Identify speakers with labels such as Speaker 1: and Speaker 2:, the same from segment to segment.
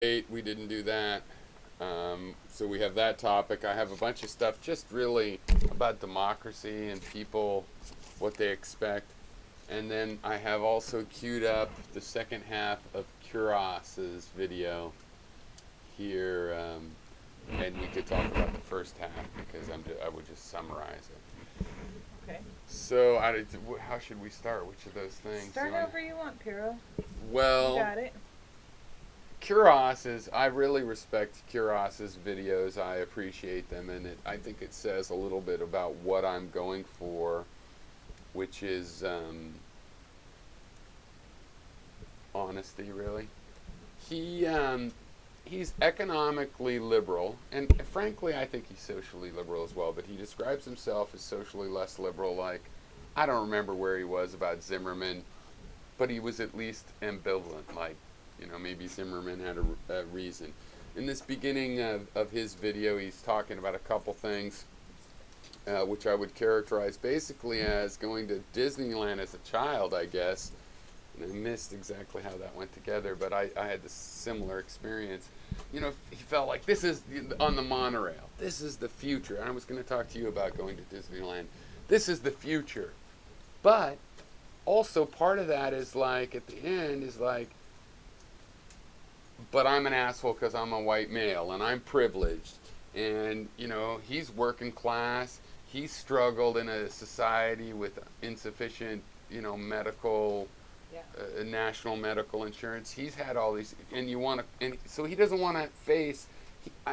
Speaker 1: We didn't do that. So we have that topic. I have a bunch of stuff just really about democracy and people, what they expect. And then I have also queued up the second half of Kuros's video here. And we could talk about the first half because I would just summarize it.
Speaker 2: Okay.
Speaker 1: So how should we start? Which of those things?
Speaker 2: Start however you want, Pyrrho.
Speaker 1: Well,
Speaker 2: You got it.
Speaker 1: I really respect Kuros's videos. I appreciate them, and I think it says a little bit about what I'm going for, which is honesty, really. He's economically liberal, and frankly, I think he's socially liberal as well, but he describes himself as socially less liberal. Like, I don't remember where he was about Zimmerman, but he was at least ambivalent, like, maybe Zimmerman had a reason. In this beginning of his video, he's talking about a couple things, which I would characterize basically as going to Disneyland as a child, I guess. And I missed exactly how that went together, but I had this similar experience. He felt like this is, on the monorail, this is the future. I was going to talk to you about going to Disneyland. This is the future. But also part of that is like, at the end, is like, but I'm an asshole because I'm a white male and I'm privileged. And, he's working class. He's struggled in a society with insufficient, medical, national medical insurance. He's had all these, and so he doesn't want to face,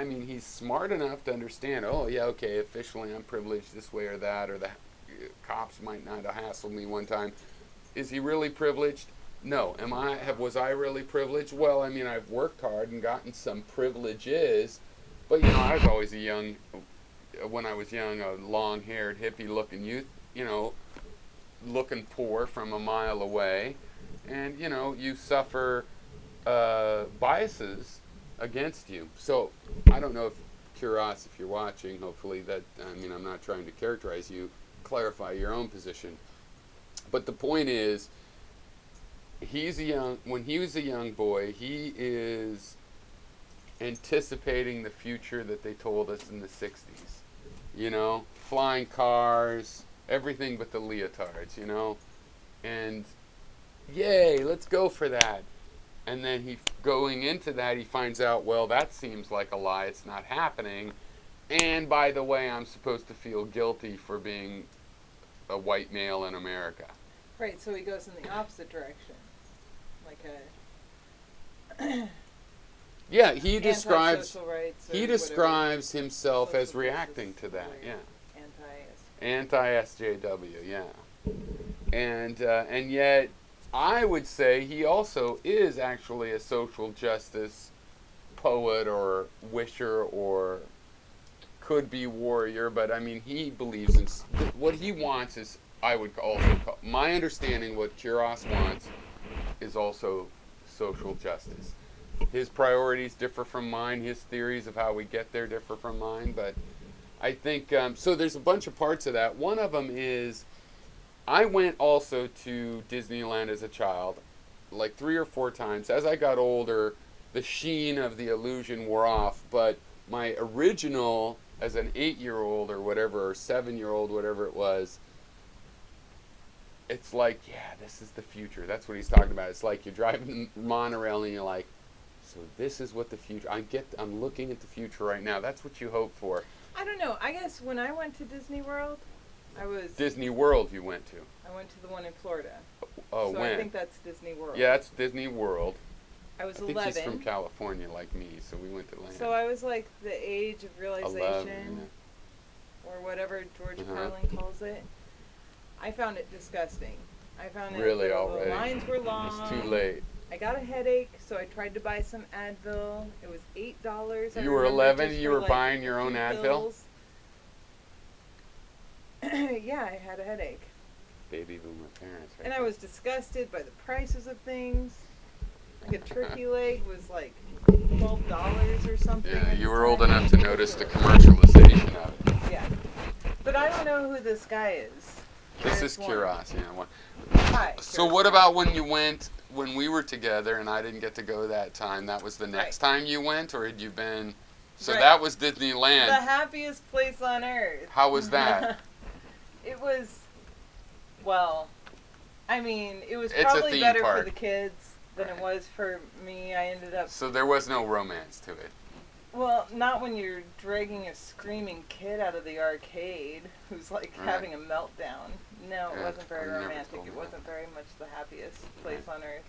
Speaker 1: he's smart enough to understand, oh, yeah, okay, officially I'm privileged this way or that, or the cops might not have hassled me one time. Is he really privileged? No. Was I really privileged? Well, I've worked hard and gotten some privileges, but I was always when I was young, a long-haired, hippie-looking youth, looking poor from a mile away, and you suffer biases against you. So I don't know if Kuros, if you're watching, hopefully that, I'm not trying to characterize you, clarify your own position, but the point is, when he was a young boy, he is anticipating the future that they told us in the 60s. Flying cars, everything but the leotards, and yay, let's go for that. And then going into that, he finds out, well, that seems like a lie, it's not happening. And by the way, I'm supposed to feel guilty for being a white male in America.
Speaker 2: Right, so he goes in the opposite direction. Like a
Speaker 1: yeah, he describes himself as
Speaker 2: social
Speaker 1: reacting
Speaker 2: justice,
Speaker 1: to that.
Speaker 2: right.
Speaker 1: Yeah, anti-SJW. Yeah, and yet I would say he also is actually a social justice poet or wisher or could be warrior. But he believes in what he wants is, I would also call, my understanding, what Kuros wants is also social justice. His priorities differ from mine. His theories of how we get there differ from mine. But I think, so there's a bunch of parts of that. One of them is, I went also to Disneyland as a child, like 3 or 4 times. As I got older, the sheen of the illusion wore off. But my original, as an 8-year-old or whatever, or 7-year-old, whatever it was, it's like, yeah, this is the future. That's what he's talking about. It's like you're driving the monorail and you're like, so this is what the future, I'm looking at the future right now. That's what you hope for.
Speaker 2: I don't know. I guess when I went to Disney World,
Speaker 1: Disney World you went to?
Speaker 2: I went to the one in Florida.
Speaker 1: Oh,
Speaker 2: so
Speaker 1: when?
Speaker 2: I think that's Disney World.
Speaker 1: Yeah, it's Disney World.
Speaker 2: I was
Speaker 1: 11.
Speaker 2: 11.
Speaker 1: He's from California like me, so we went to land.
Speaker 2: So I was like the age of realization,
Speaker 1: 11, yeah.
Speaker 2: or whatever George Carlin calls it. I found it disgusting. I found
Speaker 1: really
Speaker 2: it,
Speaker 1: already.
Speaker 2: The lines were long.
Speaker 1: It's too late.
Speaker 2: I got a headache, so I tried to buy some Advil. It was $8.
Speaker 1: You were 11, you were buying your own Advil?
Speaker 2: Yeah, I had a headache.
Speaker 1: Baby boomer parents, right?
Speaker 2: And I was disgusted by the prices of things. Like a turkey leg was like $12 or something.
Speaker 1: Yeah, you were old enough to notice the commercialization of it.
Speaker 2: Yeah. But I don't know who this guy is.
Speaker 1: This is Kuros, yeah.
Speaker 2: Hi.
Speaker 1: So what about when you went when we were together and I didn't get to go that time, that was the next
Speaker 2: Right.
Speaker 1: time you went, or had you been? So
Speaker 2: Right.
Speaker 1: that was Disneyland.
Speaker 2: The happiest place on earth.
Speaker 1: How was that?
Speaker 2: It was, well, I mean, it was
Speaker 1: It's a
Speaker 2: probably
Speaker 1: theme
Speaker 2: better
Speaker 1: park.
Speaker 2: for the kids than
Speaker 1: Right.
Speaker 2: it was for me. I ended up,
Speaker 1: So there was no romance to it.
Speaker 2: well, not when you're dragging a screaming kid out of the arcade who's like
Speaker 1: Right.
Speaker 2: having a meltdown. No, it
Speaker 1: Yeah,
Speaker 2: wasn't very
Speaker 1: you never
Speaker 2: romantic.
Speaker 1: told me
Speaker 2: It
Speaker 1: that.
Speaker 2: wasn't very much the happiest place on earth.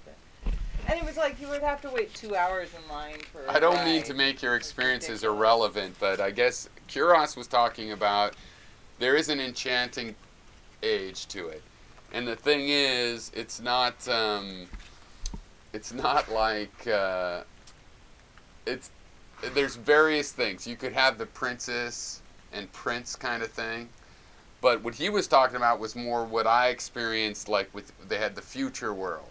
Speaker 2: And it was like you would have to wait 2 hours in line for a
Speaker 1: I don't mean
Speaker 2: ride.
Speaker 1: to make your
Speaker 2: It was
Speaker 1: experiences
Speaker 2: ridiculous.
Speaker 1: irrelevant, but I guess Kuros was talking about there is an enchanting age to it, and the thing is, it's not like it's. There's various things. You could have the princess and prince kind of thing, but what he was talking about was more what I experienced. Like with they had the future world.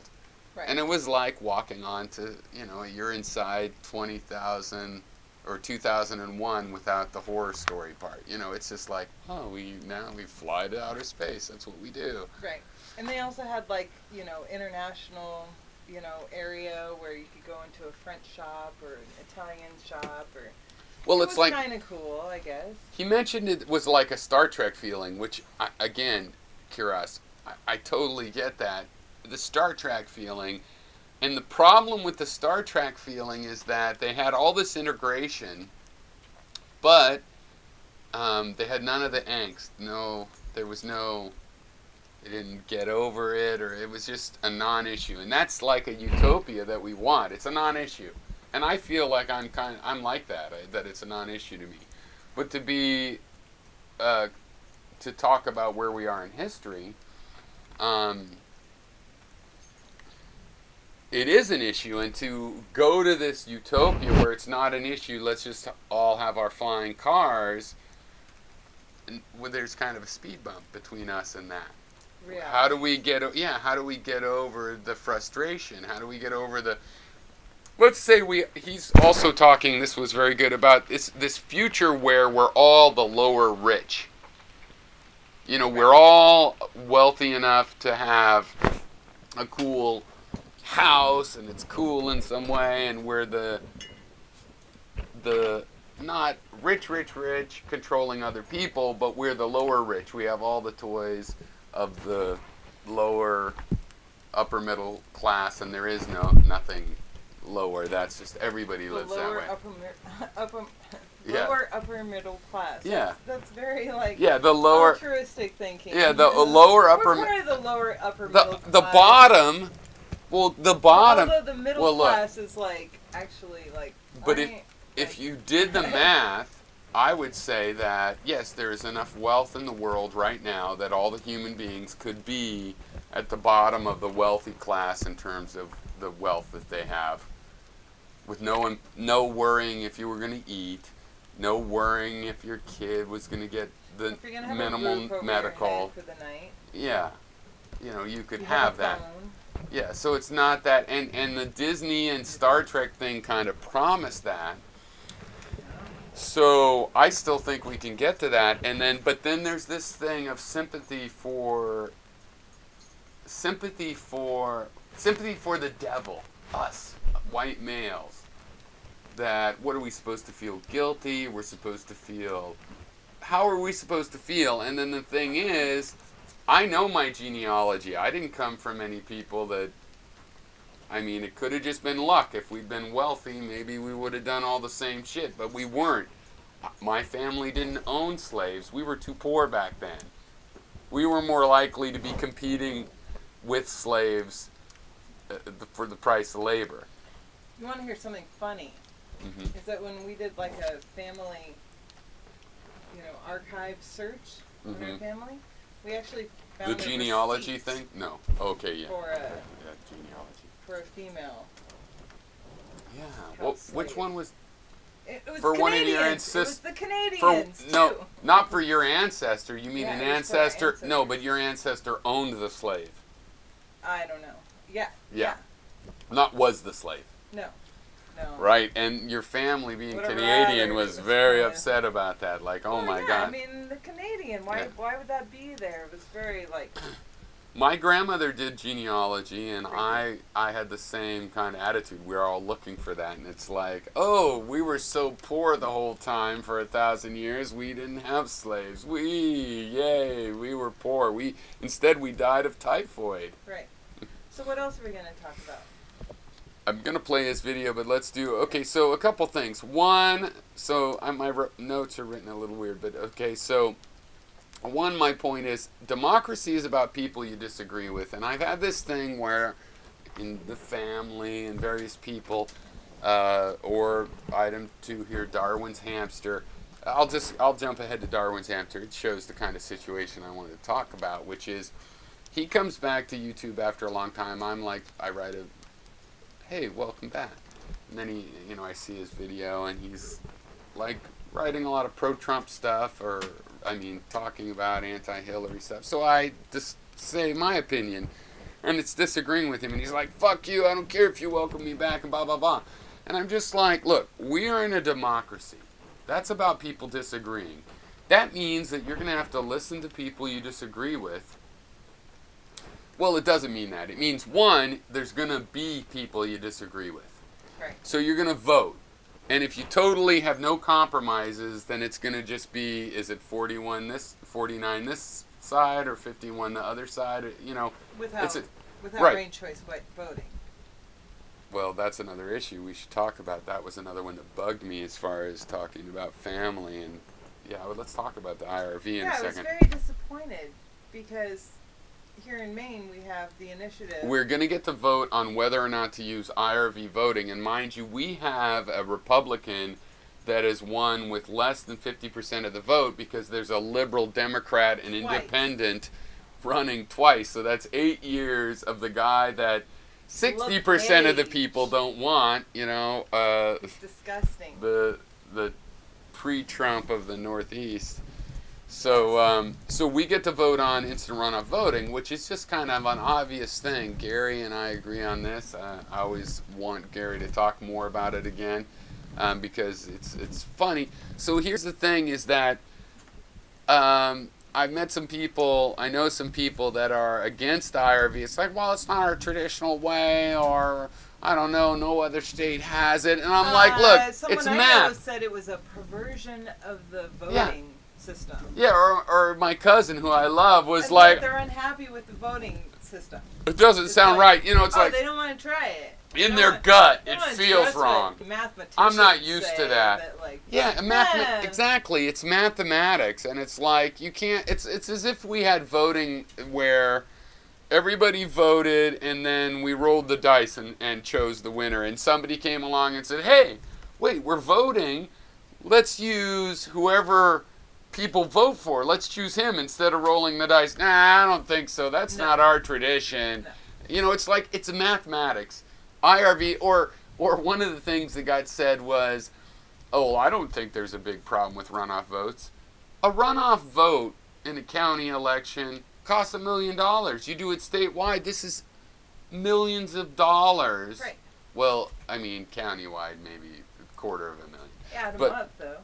Speaker 2: Right.
Speaker 1: And it was like walking onto, you're inside 20,000 or 2001 without the horror story part. It's just like, oh, we fly to outer space. That's what we do.
Speaker 2: Right. And they also had like, international, area where you could go into a French shop or an Italian shop or
Speaker 1: Well,
Speaker 2: it
Speaker 1: it's
Speaker 2: was
Speaker 1: like
Speaker 2: kind of cool, I guess.
Speaker 1: he mentioned it was like a Star Trek feeling, which again, Kiras, I totally get that. The Star Trek feeling. And the problem with the Star Trek feeling is that they had all this integration, but they had none of the angst. No, there was no, they didn't get over it, or it was just a non-issue. And that's like a utopia that we want. It's a non-issue. And I feel like I'm like that, that it's a non-issue to me. But to talk about where we are in history, it is an issue, and to go to this utopia where it's not an issue, let's just all have our flying cars, well, there's kind of a speed bump between us and that.
Speaker 2: Yeah.
Speaker 1: How do we get over the frustration? How do we get over the, let's say he's also talking, this was very good, about this future where we're all the lower rich. We're all wealthy enough to have a cool house, and it's cool in some way, and we're the not rich controlling other people, but we're the lower rich. We have all the toys of the lower upper middle class, and there is nothing lower. That's just everybody lives that way.
Speaker 2: Lower upper middle class.
Speaker 1: Yeah.
Speaker 2: That's very like
Speaker 1: the lower
Speaker 2: altruistic thinking.
Speaker 1: the lower upper
Speaker 2: We're part of the lower upper middle class.
Speaker 1: the bottom. Well, the bottom.
Speaker 2: Although the middle class is like actually like.
Speaker 1: But if you did the math, I would say that yes, there is enough wealth in the world right now that all the human beings could be at the bottom of the wealthy class in terms of the wealth that they have, with no worrying if you were going to eat, no worrying if your kid was going to get the
Speaker 2: if you're gonna have
Speaker 1: minimal
Speaker 2: a roof over
Speaker 1: medical.
Speaker 2: your head for the night.
Speaker 1: Yeah, you could
Speaker 2: You
Speaker 1: have
Speaker 2: a
Speaker 1: that.
Speaker 2: phone.
Speaker 1: Yeah, so it's not that, and the Disney and Star Trek thing kind of promised that. So I still think we can get to that, but then there's this thing of sympathy for the devil, us, white males. That what are we supposed to feel guilty? We're supposed to feel. How are we supposed to feel? And then the thing is, I know my genealogy. I didn't come from any people that. I mean, it could have just been luck. If we'd been wealthy, maybe we would have done all the same shit, but we weren't. My family didn't own slaves. We were too poor back then. We were more likely to be competing with slaves for the price of labor.
Speaker 2: You want to hear something funny?
Speaker 1: Mm-hmm.
Speaker 2: Is that when we did like a family, archive search on our family, we actually found
Speaker 1: The
Speaker 2: a
Speaker 1: genealogy
Speaker 2: receipt
Speaker 1: thing? No. Okay, yeah.
Speaker 2: for
Speaker 1: Genealogy.
Speaker 2: a female.
Speaker 1: Yeah.
Speaker 2: House
Speaker 1: Well,
Speaker 2: slave.
Speaker 1: which one was
Speaker 2: It was
Speaker 1: for one of your
Speaker 2: Canadians. It was
Speaker 1: ancestors?
Speaker 2: the Canadians
Speaker 1: No,
Speaker 2: too.
Speaker 1: not for your ancestor. You mean
Speaker 2: Yeah,
Speaker 1: an
Speaker 2: it was for our
Speaker 1: ancestor? No,
Speaker 2: ancestors.
Speaker 1: but your ancestor owned the slave.
Speaker 2: I don't know. Yeah.
Speaker 1: Yeah. Not was the slave.
Speaker 2: No.
Speaker 1: Right, and your family being
Speaker 2: Whatever
Speaker 1: Canadian
Speaker 2: happened,
Speaker 1: was
Speaker 2: it was
Speaker 1: very
Speaker 2: kinda-
Speaker 1: upset about that. Like, oh
Speaker 2: Well,
Speaker 1: my
Speaker 2: yeah,
Speaker 1: God.
Speaker 2: I mean, the Canadian. Why?
Speaker 1: Yeah.
Speaker 2: Why would that be there? It was very like.
Speaker 1: My grandmother did genealogy, and
Speaker 2: Crazy.
Speaker 1: I had the same kind of attitude. We were all looking for that, and it's like, oh, we were so poor the whole time for 1,000 years. We didn't have slaves. Yay, we were poor. Instead we died of typhoid.
Speaker 2: Right. So what else are we going to talk about?
Speaker 1: I'm gonna play this video, but let's do. Okay, so a couple things. One, so my notes are written a little weird, but okay, so. One, my point is, democracy is about people you disagree with. And I've had this thing where in the family and various people, or item 2 here, Darwin's hamster. I'll jump ahead to Darwin's hamster. It shows the kind of situation I wanted to talk about, which is he comes back to YouTube after a long time. I write a, hey, welcome back. And then I see his video, and he's like writing a lot of pro-Trump stuff, talking about anti-Hillary stuff. So I just say my opinion, and it's disagreeing with him, and he's like, fuck you, I don't care if you welcome me back, and blah, blah, blah. And I'm just like, look, we are in a democracy. That's about people disagreeing. That means that you're going to have to listen to people you disagree with. Well, it doesn't mean that. It means, one, there's going to be people you disagree with.
Speaker 2: Right.
Speaker 1: So you're going to vote. And if you totally have no compromises, then it's going to just be, is it 49 this side, or 51 the other side?
Speaker 2: Without
Speaker 1: right.
Speaker 2: ranked choice voting.
Speaker 1: Well, that's another issue we should talk about. That was another one that bugged me as far as talking about family. And let's talk about the IRV in a second.
Speaker 2: Yeah, I was very disappointed because here in Maine, we have the initiative.
Speaker 1: We're going to get to vote on whether or not to use IRV voting. And mind you, we have a Republican that has won with less than 50% of the vote because there's a liberal Democrat and independent running twice. So that's 8 years of the guy that 60% of the people don't want,
Speaker 2: It's disgusting.
Speaker 1: The pre-Trump of the Northeast. So we get to vote on instant runoff voting, which is just kind of an obvious thing. Gary and I agree on this. I always want Gary to talk more about it again because it's funny. So here's the thing: is that I've met some people. I know some people that are against IRV. It's like, well, it's not our traditional way, or I don't know, no other state has it. And I'm like, look, it's
Speaker 2: someone I know said it was a perversion of the voting system.
Speaker 1: Yeah, or my cousin, who I love, was
Speaker 2: they're unhappy with the voting system.
Speaker 1: It doesn't sound right. It's like
Speaker 2: they don't want to try it.
Speaker 1: In their gut, it feels wrong. I'm not used to that. Exactly. It's mathematics, and it's like you can't. It's as if we had voting where everybody voted, and then we rolled the dice and chose the winner, and somebody came along and said, "Hey, wait, we're voting. Let's use whoever people vote for. Let's choose him instead of rolling the dice." Nah, I don't think so. That's not our tradition. No. It's like it's mathematics. IRV, or one of the things that got said was, oh, I don't think there's a big problem with runoff votes. A runoff vote in a county election costs $1 million. You do it statewide, this is millions of dollars.
Speaker 2: Right.
Speaker 1: Well, countywide, maybe $250,000.
Speaker 2: Yeah, a month, though.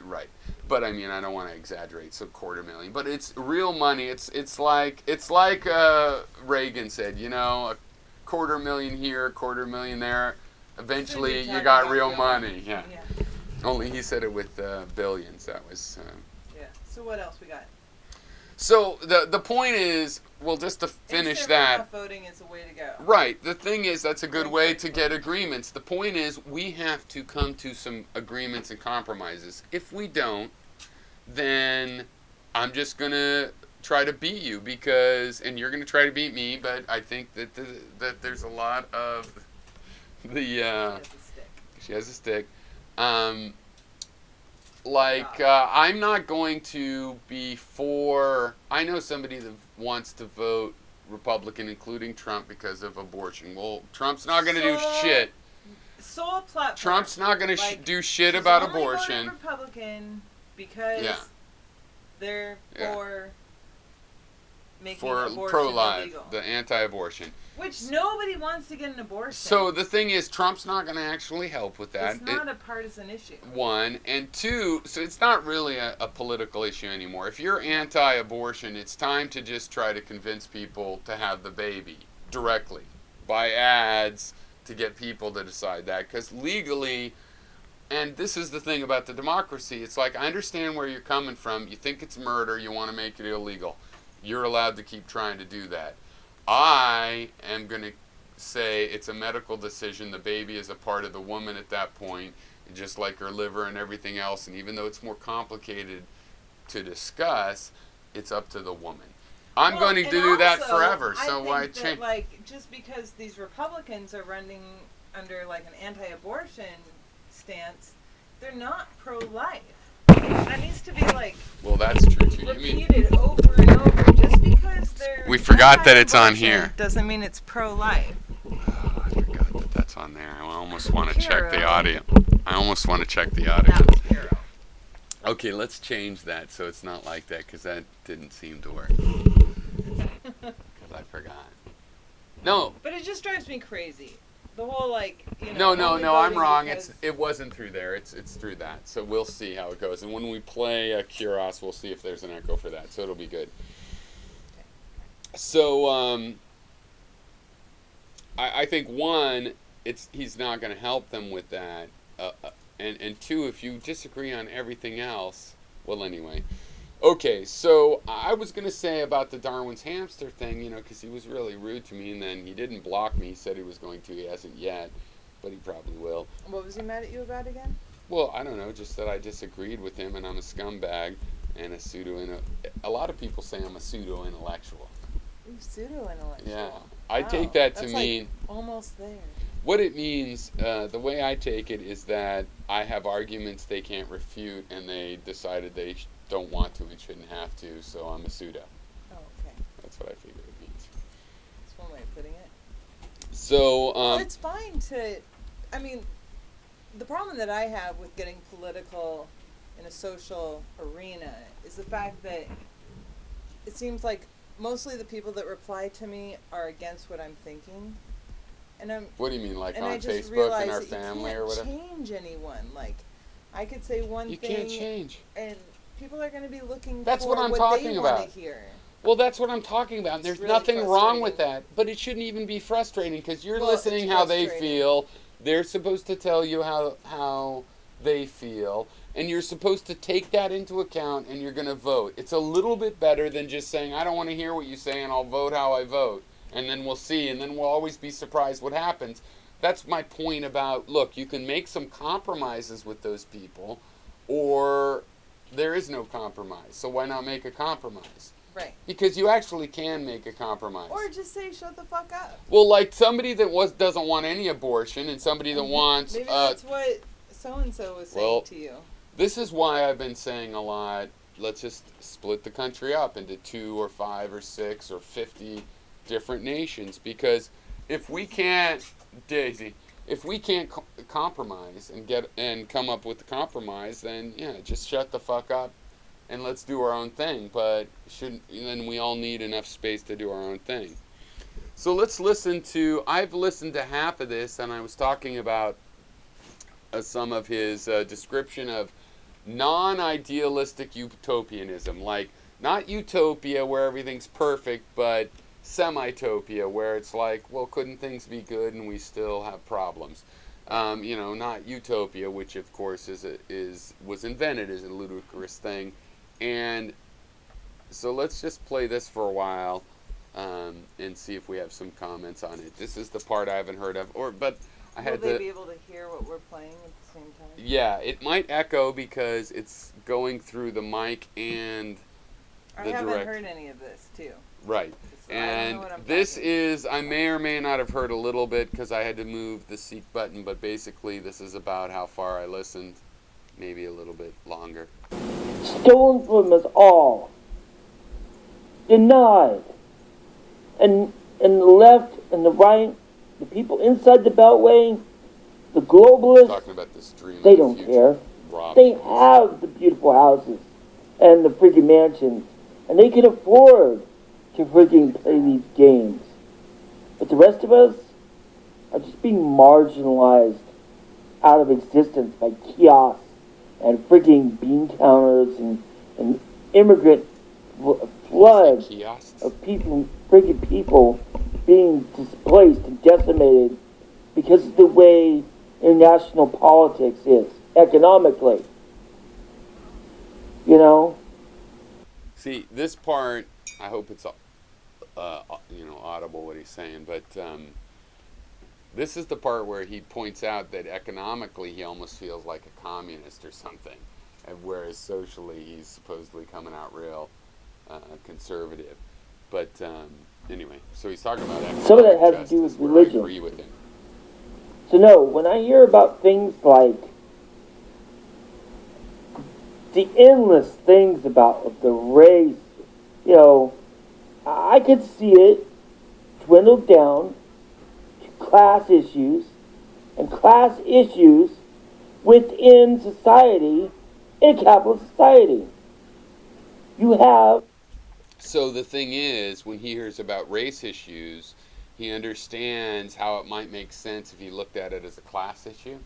Speaker 1: Right. But I don't want to exaggerate, so $250,000. But it's real money. It's like Reagan said, a $250,000 here, $250,000 there. Eventually, you got real money. Yeah. Only he said it with billions. That was.
Speaker 2: So what else we got?
Speaker 1: So the point is, well, just to finish
Speaker 2: instant voting is the way to go.
Speaker 1: Right. The thing is, that's a good way to get agreements. The point is, we have to come to some agreements and compromises. If we don't, then I'm just gonna try to beat you and you're gonna try to beat me. But I think that there's a lot of the. She has a stick. I'm not going to be for. I know somebody that wants to vote Republican, including Trump, because of abortion. Well, Trump's not going to do shit.
Speaker 2: Sole platform.
Speaker 1: Trump's not going to do shit about abortion.
Speaker 2: Republican because they're for making
Speaker 1: for
Speaker 2: abortion
Speaker 1: pro-life,
Speaker 2: illegal.
Speaker 1: the anti-abortion.
Speaker 2: Which nobody wants to get an abortion.
Speaker 1: So the thing is, Trump's not going to actually help with that.
Speaker 2: It's not a partisan issue.
Speaker 1: One. And two, so it's not really a political issue anymore. If you're anti-abortion, it's time to just try to convince people to have the baby directly by ads to get people to decide that. Because legally, and this is the thing about the democracy, it's like, I understand where you're coming from. You think it's murder. You want to make it illegal. You're allowed to keep trying to do that. I am going to say it's a medical decision. The baby is a part of the woman at that point, just like her liver and everything else. And even though it's more complicated to discuss, it's up to the woman. I'm going to do that forever. So why change?
Speaker 2: Like, just because these Republicans are running under like an anti-abortion stance, they're not pro-life. That needs to be like,
Speaker 1: well, that's true too.
Speaker 2: repeated over and over. Just because they're
Speaker 1: we forgot that it's on here
Speaker 2: doesn't mean it's pro-life.
Speaker 1: Oh, I forgot that that's on there. I almost want to check the audio. I almost want to check the audio.
Speaker 2: That was Pyrrho.
Speaker 1: Okay, let's change that so it's not like that, because that didn't seem to work. Because I forgot. No.
Speaker 2: But it just drives me crazy. The whole, like, you know.
Speaker 1: No, I'm wrong. It wasn't through there. It's through that. So we'll see how it goes. And when we play Kuros, we'll see if there's an echo for that. So it'll be good. So I think one, he's not going to help them with that. And two, if you disagree on everything else, well, anyway. Okay, so I was going to say about the Darwin's hamster thing, you know, because he was really rude to me, and then he didn't block me. He said he was going to. He hasn't yet, but he probably will.
Speaker 2: What was he mad at you about again?
Speaker 1: Well, I don't know, just that I disagreed with him, and I'm a scumbag and a a lot of people say I'm a pseudo-intellectual.
Speaker 2: Ooh, pseudo-intellectual.
Speaker 1: Yeah, I take that to mean...
Speaker 2: Like almost there.
Speaker 1: What it means, the way I take it, is that I have arguments they can't refute, and they decided they don't want to and shouldn't have to, so I'm a pseudo.
Speaker 2: Oh, okay.
Speaker 1: That's what I figure it means.
Speaker 2: That's one way of putting it.
Speaker 1: So,
Speaker 2: well, it's fine to, I mean, the problem that I have with getting political in a social arena is the fact that it seems like mostly the people that reply to me are against what I'm thinking. And
Speaker 1: what do you mean, like
Speaker 2: and
Speaker 1: on
Speaker 2: I just
Speaker 1: Facebook and our family or whatever?
Speaker 2: You can't change anyone. Like, I could say one thing.
Speaker 1: You can't change.
Speaker 2: And people are going to be looking
Speaker 1: That's
Speaker 2: for
Speaker 1: what I'm
Speaker 2: what
Speaker 1: talking
Speaker 2: they
Speaker 1: about.
Speaker 2: want to hear.
Speaker 1: Well, that's what I'm talking about. There's
Speaker 2: really
Speaker 1: nothing wrong with that, but it shouldn't even be frustrating, because you're listening how they feel. They're supposed to tell you how they feel, and you're supposed to take that into account, and you're going to vote. It's a little bit better than just saying, I don't want to hear what you say, and I'll vote how I vote, and then we'll see, and then we'll always be surprised what happens. That's my point about, look, you can make some compromises with those people, or there is no compromise. So why not make a compromise?
Speaker 2: Right.
Speaker 1: Because you actually can make a compromise.
Speaker 2: Or just say, shut the fuck up.
Speaker 1: Well, like somebody that doesn't want any abortion, and somebody that wants...
Speaker 2: Maybe that's what so-and-so was saying to you.
Speaker 1: This is why I've been saying a lot, let's just split the country up into 2 or 5 or 6 or 50 different nations. Because if we can't... Daisy, if we can't compromise and come up with a compromise, then yeah, just shut the fuck up and let's do our own thing. But then we all need enough space to do our own thing. So let's listen to. I've listened to half of this, and I was talking about some of his description of non-idealistic utopianism, like not utopia where everything's perfect, but semi-topia, where it's like, well, couldn't things be good and we still have problems? Not utopia, which of course was invented as a ludicrous thing. And so let's just play this for a while and see if we have some comments on it. This is the part I haven't heard of, but I had
Speaker 2: Will they be able to hear what we're playing at the same time?
Speaker 1: Yeah, it might echo because it's going through the mic and the direct.
Speaker 2: I haven't heard any of this, too.
Speaker 1: Right.
Speaker 2: So
Speaker 1: and this is, I may or may not have heard a little bit because I had to move the seek button, but basically this is about how far I listened, maybe a little bit longer.
Speaker 3: Stolen from us all. Denied. And the left and the right, the people inside the Beltway, the globalists,
Speaker 1: talking about this dream
Speaker 3: they don't care. They have the beautiful houses and the freaking mansions, and they can afford to freaking play these games. But the rest of us are just being marginalized out of existence by kiosks and freaking bean counters and immigrant floods
Speaker 1: Kiosks.
Speaker 3: of people, freaking people being displaced and decimated because of the way international politics is, economically. You know?
Speaker 1: See, this part, I hope it's audible what he's saying, but this is the part where he points out that economically he almost feels like a communist or something, and whereas socially he's supposedly coming out real conservative. But anyway, so he's talking about economic
Speaker 3: Some of that has to do
Speaker 1: justice,
Speaker 3: with
Speaker 1: where
Speaker 3: religion.
Speaker 1: I agree with him.
Speaker 3: So no, when I hear about things like the endless things about the race, I could see it dwindled down to class issues, and class issues within society, in a capitalist society. You have...
Speaker 1: So the thing is, when he hears about race issues, he understands how it might make sense if he looked at it as a class issue.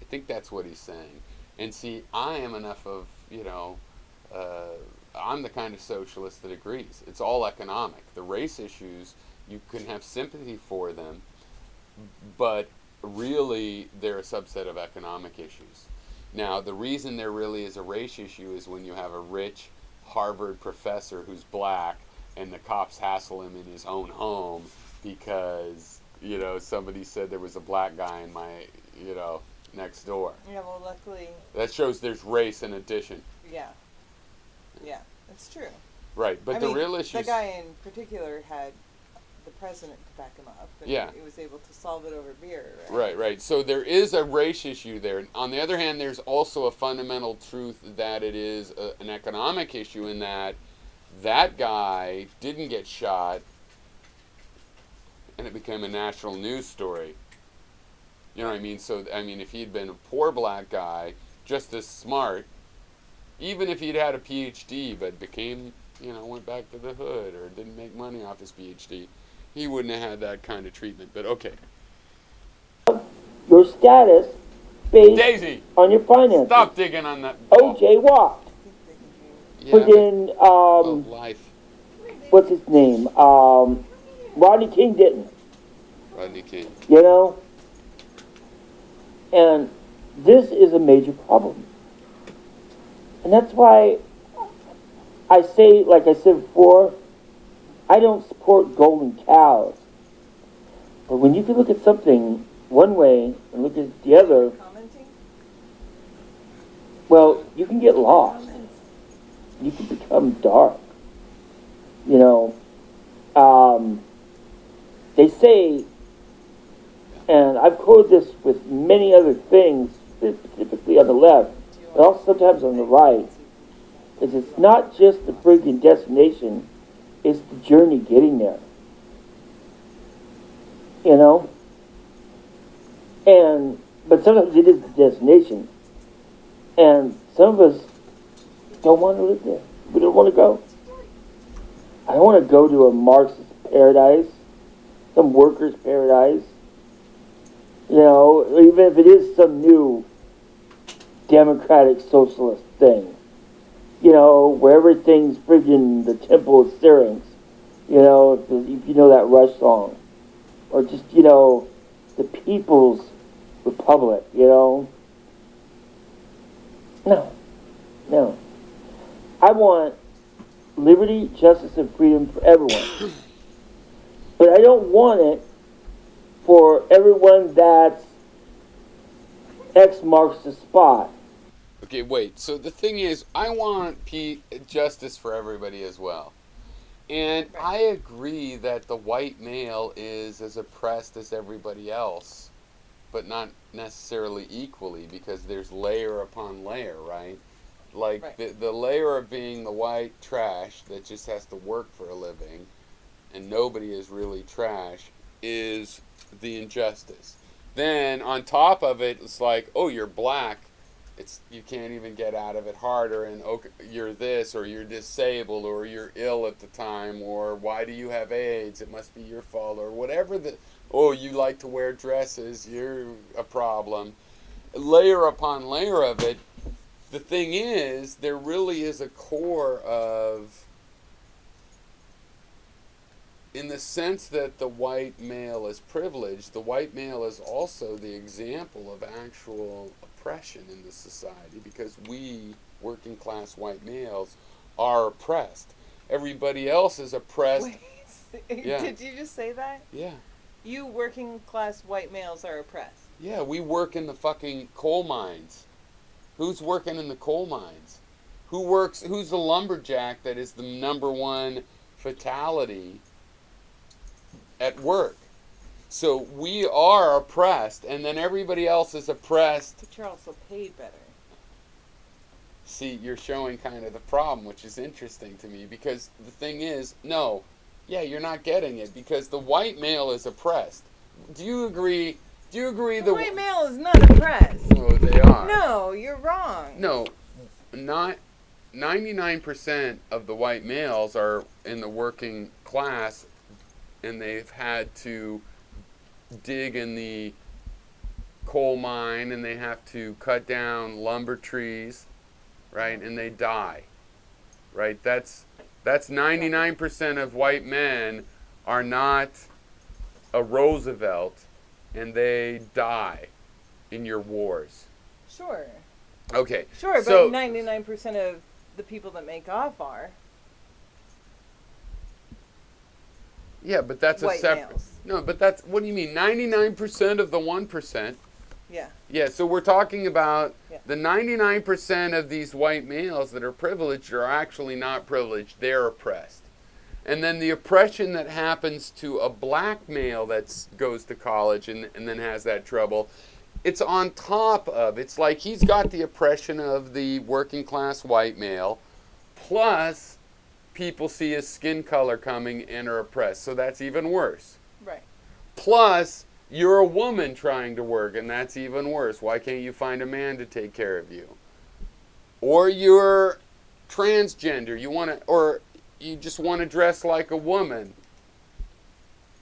Speaker 1: I think that's what he's saying. And see, I am enough of, I'm the kind of socialist that agrees. It's all economic. The race issues, you can have sympathy for them, but really they're a subset of economic issues. Now, the reason there really is a race issue is when you have a rich Harvard professor who's black and the cops hassle him in his own home because, somebody said there was a black guy in my, next door.
Speaker 2: Yeah, well, luckily.
Speaker 1: That shows there's race in addition.
Speaker 2: Yeah. Yeah, that's true.
Speaker 1: Right, but the real issue...
Speaker 2: The guy in particular had the president to back him up. And
Speaker 1: yeah.
Speaker 2: He was able to solve it over beer,
Speaker 1: right? Right. So there is a race issue there. On the other hand, there's also a fundamental truth that it is an economic issue in that guy didn't get shot and it became a national news story. You know what I mean? So, if he'd been a poor black guy, just as smart, even if he'd had a PhD but became, went back to the hood or didn't make money off his PhD, he wouldn't have had that kind of treatment. But okay.
Speaker 3: Your status based
Speaker 1: Daisy,
Speaker 3: on your finances.
Speaker 1: Stop digging on that ball.
Speaker 3: OJ walked.
Speaker 1: Yeah,
Speaker 3: Friggin',
Speaker 1: life.
Speaker 3: what's his name? Rodney King didn't.
Speaker 1: Rodney King.
Speaker 3: And this is a major problem. And that's why I say, like I said before, I don't support golden cows. But when you can look at something one way and look at it the other,
Speaker 2: Commenting?
Speaker 3: well, you can get lost. You can become dark. They say, and I've quoted this with many other things, specifically on the left, but also sometimes on the right, is it's not just the friggin' destination, it's the journey getting there. But sometimes it is the destination. And some of us don't want to live there. We don't want to go. I don't want to go to a Marxist paradise, some workers' paradise. Even if it is some new democratic socialist thing. Where everything's friggin' the Temple of Syrinx. If you know that Rush song. Or just, the People's Republic, No. I want liberty, justice, and freedom for everyone. But I don't want it for everyone that's X marks the spot.
Speaker 1: Okay, wait. So the thing is, I want justice for everybody as well. And I agree that the white male is as oppressed as everybody else, but not necessarily equally, because there's layer upon layer, right? Like the layer of being the white trash that just has to work for a living, and nobody is really trash, is the injustice. Then on top of it, it's like, oh, you're black, you can't even get out of it harder, and okay, you're this, or you're disabled, or you're ill at the time, or why do you have AIDS? It must be your fault, or whatever you like to wear dresses, you're a problem. Layer upon layer of it. The thing is, there really is a core of, in the sense that the white male is privileged, the white male is also the example of actual oppression in the society, because we, working class white males, are oppressed. Everybody else is oppressed.
Speaker 2: Wait,
Speaker 1: Yeah.
Speaker 2: did you just say that?
Speaker 1: Yeah.
Speaker 2: You working class white males are oppressed.
Speaker 1: Yeah, we work in the fucking coal mines. Who's working in the coal mines? Who's the lumberjack that is the number one fatality at work? So we are oppressed, and then everybody else is oppressed.
Speaker 2: But you're also paid better.
Speaker 1: See, you're showing kind of the problem, which is interesting to me, because the thing is, you're not getting it, because the white male is oppressed. Do you agree?
Speaker 2: The white male is not oppressed.
Speaker 1: Oh, they are.
Speaker 2: No, you're wrong.
Speaker 1: No, not 99% of the white males are in the working class, and they've had to dig in the coal mine, and they have to cut down lumber trees, right? And they die, right? That's 99% of white men are not a Roosevelt, and they die in your wars.
Speaker 2: Sure.
Speaker 1: Okay.
Speaker 2: Sure,
Speaker 1: so,
Speaker 2: but 99% of the people that make off are
Speaker 1: yeah, but that's
Speaker 2: white
Speaker 1: a separate.
Speaker 2: males.
Speaker 1: No, but that's, what do you mean? 99% of the 1%.
Speaker 2: Yeah.
Speaker 1: Yeah, so we're talking about
Speaker 2: Yeah.
Speaker 1: the 99% of these white males that are privileged are actually not privileged. They're oppressed. And then the oppression that happens to a black male that goes to college and then has that trouble, it's on top of, it's like he's got the oppression of the working class white male, plus people see his skin color coming and are oppressed. So that's even worse.
Speaker 2: Right.
Speaker 1: Plus, you're a woman trying to work, and that's even worse. Why can't you find a man to take care of you? Or you're transgender, or you just want to dress like a woman,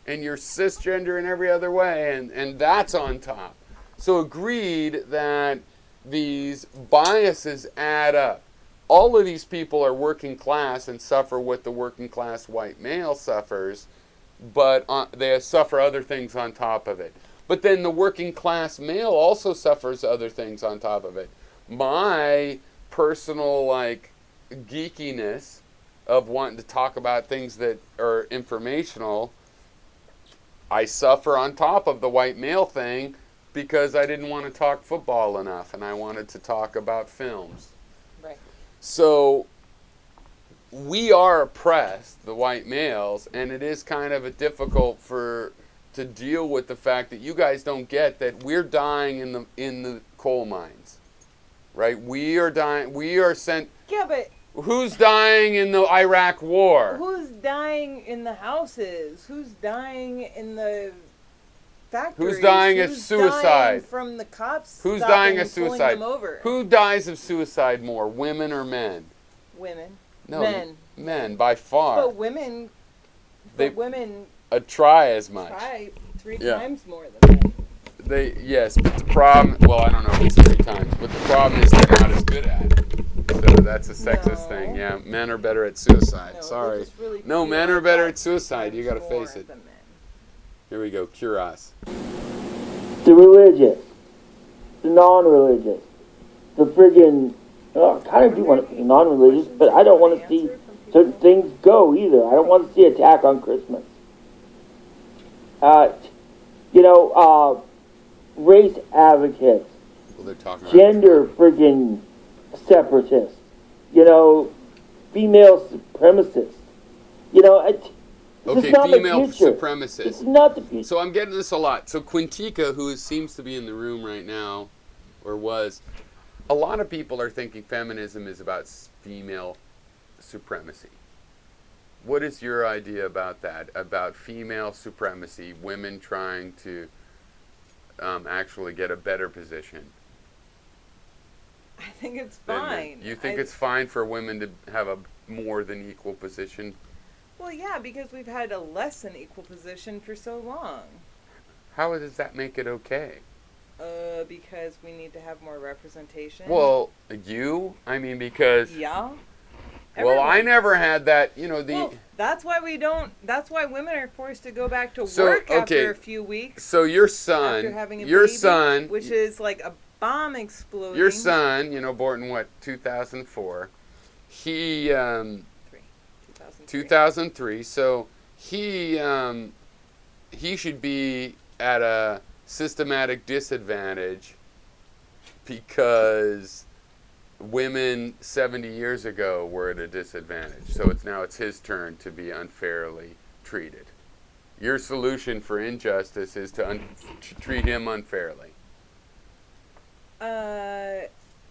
Speaker 1: and you're cisgender in every other way, and that's on top. So agreed that these biases add up. All of these people are working class and suffer what the working class white male suffers, but they suffer other things on top of it. But then the working class male also suffers other things on top of it. My personal geekiness of wanting to talk about things that are informational, I suffer on top of the white male thing, because I didn't want to talk football enough, and I wanted to talk about films.
Speaker 2: Right.
Speaker 1: So we are oppressed, the white males, and it is kind of difficult to deal with the fact that you guys don't get that we're dying in the coal mines, right? We are dying. We are sent.
Speaker 2: Yeah, but
Speaker 1: who's dying in the Iraq War?
Speaker 2: Who's dying in the houses? Who's dying in the factories?
Speaker 1: Who's dying of suicide?
Speaker 2: Dying from the cops?
Speaker 1: Who's dying of
Speaker 2: pulling
Speaker 1: suicide?
Speaker 2: them over?
Speaker 1: Who dies of suicide more, women or men?
Speaker 2: Women.
Speaker 1: No,
Speaker 2: Men.
Speaker 1: Men by far.
Speaker 2: But women. Women
Speaker 1: try as much.
Speaker 2: try three
Speaker 1: Yeah.
Speaker 2: times more than men.
Speaker 1: Yes, but the problem. Well, I don't know if it's 3 times, but the problem is they're not as good at it. So that's a sexist thing. Yeah, men are better at suicide.
Speaker 2: No,
Speaker 1: Sorry.
Speaker 2: they just really
Speaker 1: No,
Speaker 2: feel
Speaker 1: men are
Speaker 2: like
Speaker 1: better
Speaker 2: that's
Speaker 1: at suicide. You got to
Speaker 2: more
Speaker 1: face it.
Speaker 2: than men.
Speaker 1: Here we go. Curas.
Speaker 3: The religious, the non-religious, the friggin', I kind of do want to be non-religious, but I don't want to see certain things go either. I don't want to see attack on Christmas. Race advocates,
Speaker 1: Well, they're talking about
Speaker 3: gender friggin' separatists, female supremacists. This
Speaker 1: okay,
Speaker 3: is not
Speaker 1: female
Speaker 3: the future.
Speaker 1: supremacists.
Speaker 3: This is not the future.
Speaker 1: So I'm getting this a lot. So Quintica, who seems to be in the room right now, or was, a lot of people are thinking feminism is about female supremacy. What is your idea about that? About female supremacy, women trying to actually get a better position?
Speaker 2: think it's
Speaker 1: then
Speaker 2: fine.
Speaker 1: You think it's fine for women to have a more than equal position?
Speaker 2: Well, yeah, because we've had a less than equal position for so long.
Speaker 1: How does that make it okay?
Speaker 2: Because we need to have more representation.
Speaker 1: Well, because...
Speaker 2: Yeah.
Speaker 1: Well, I
Speaker 2: Everyone.
Speaker 1: never had that,
Speaker 2: Well, that's why we don't. That's why women are forced to go back to
Speaker 1: So,
Speaker 2: work
Speaker 1: okay,
Speaker 2: after a few weeks.
Speaker 1: So your son,
Speaker 2: After having a baby, which
Speaker 1: your
Speaker 2: is like a bomb exploding.
Speaker 1: son, born in 2004. He 2003. So he should be at a systematic disadvantage because women 70 years ago were at a disadvantage. So it's his turn to be unfairly treated. Your solution for injustice is to treat him unfairly.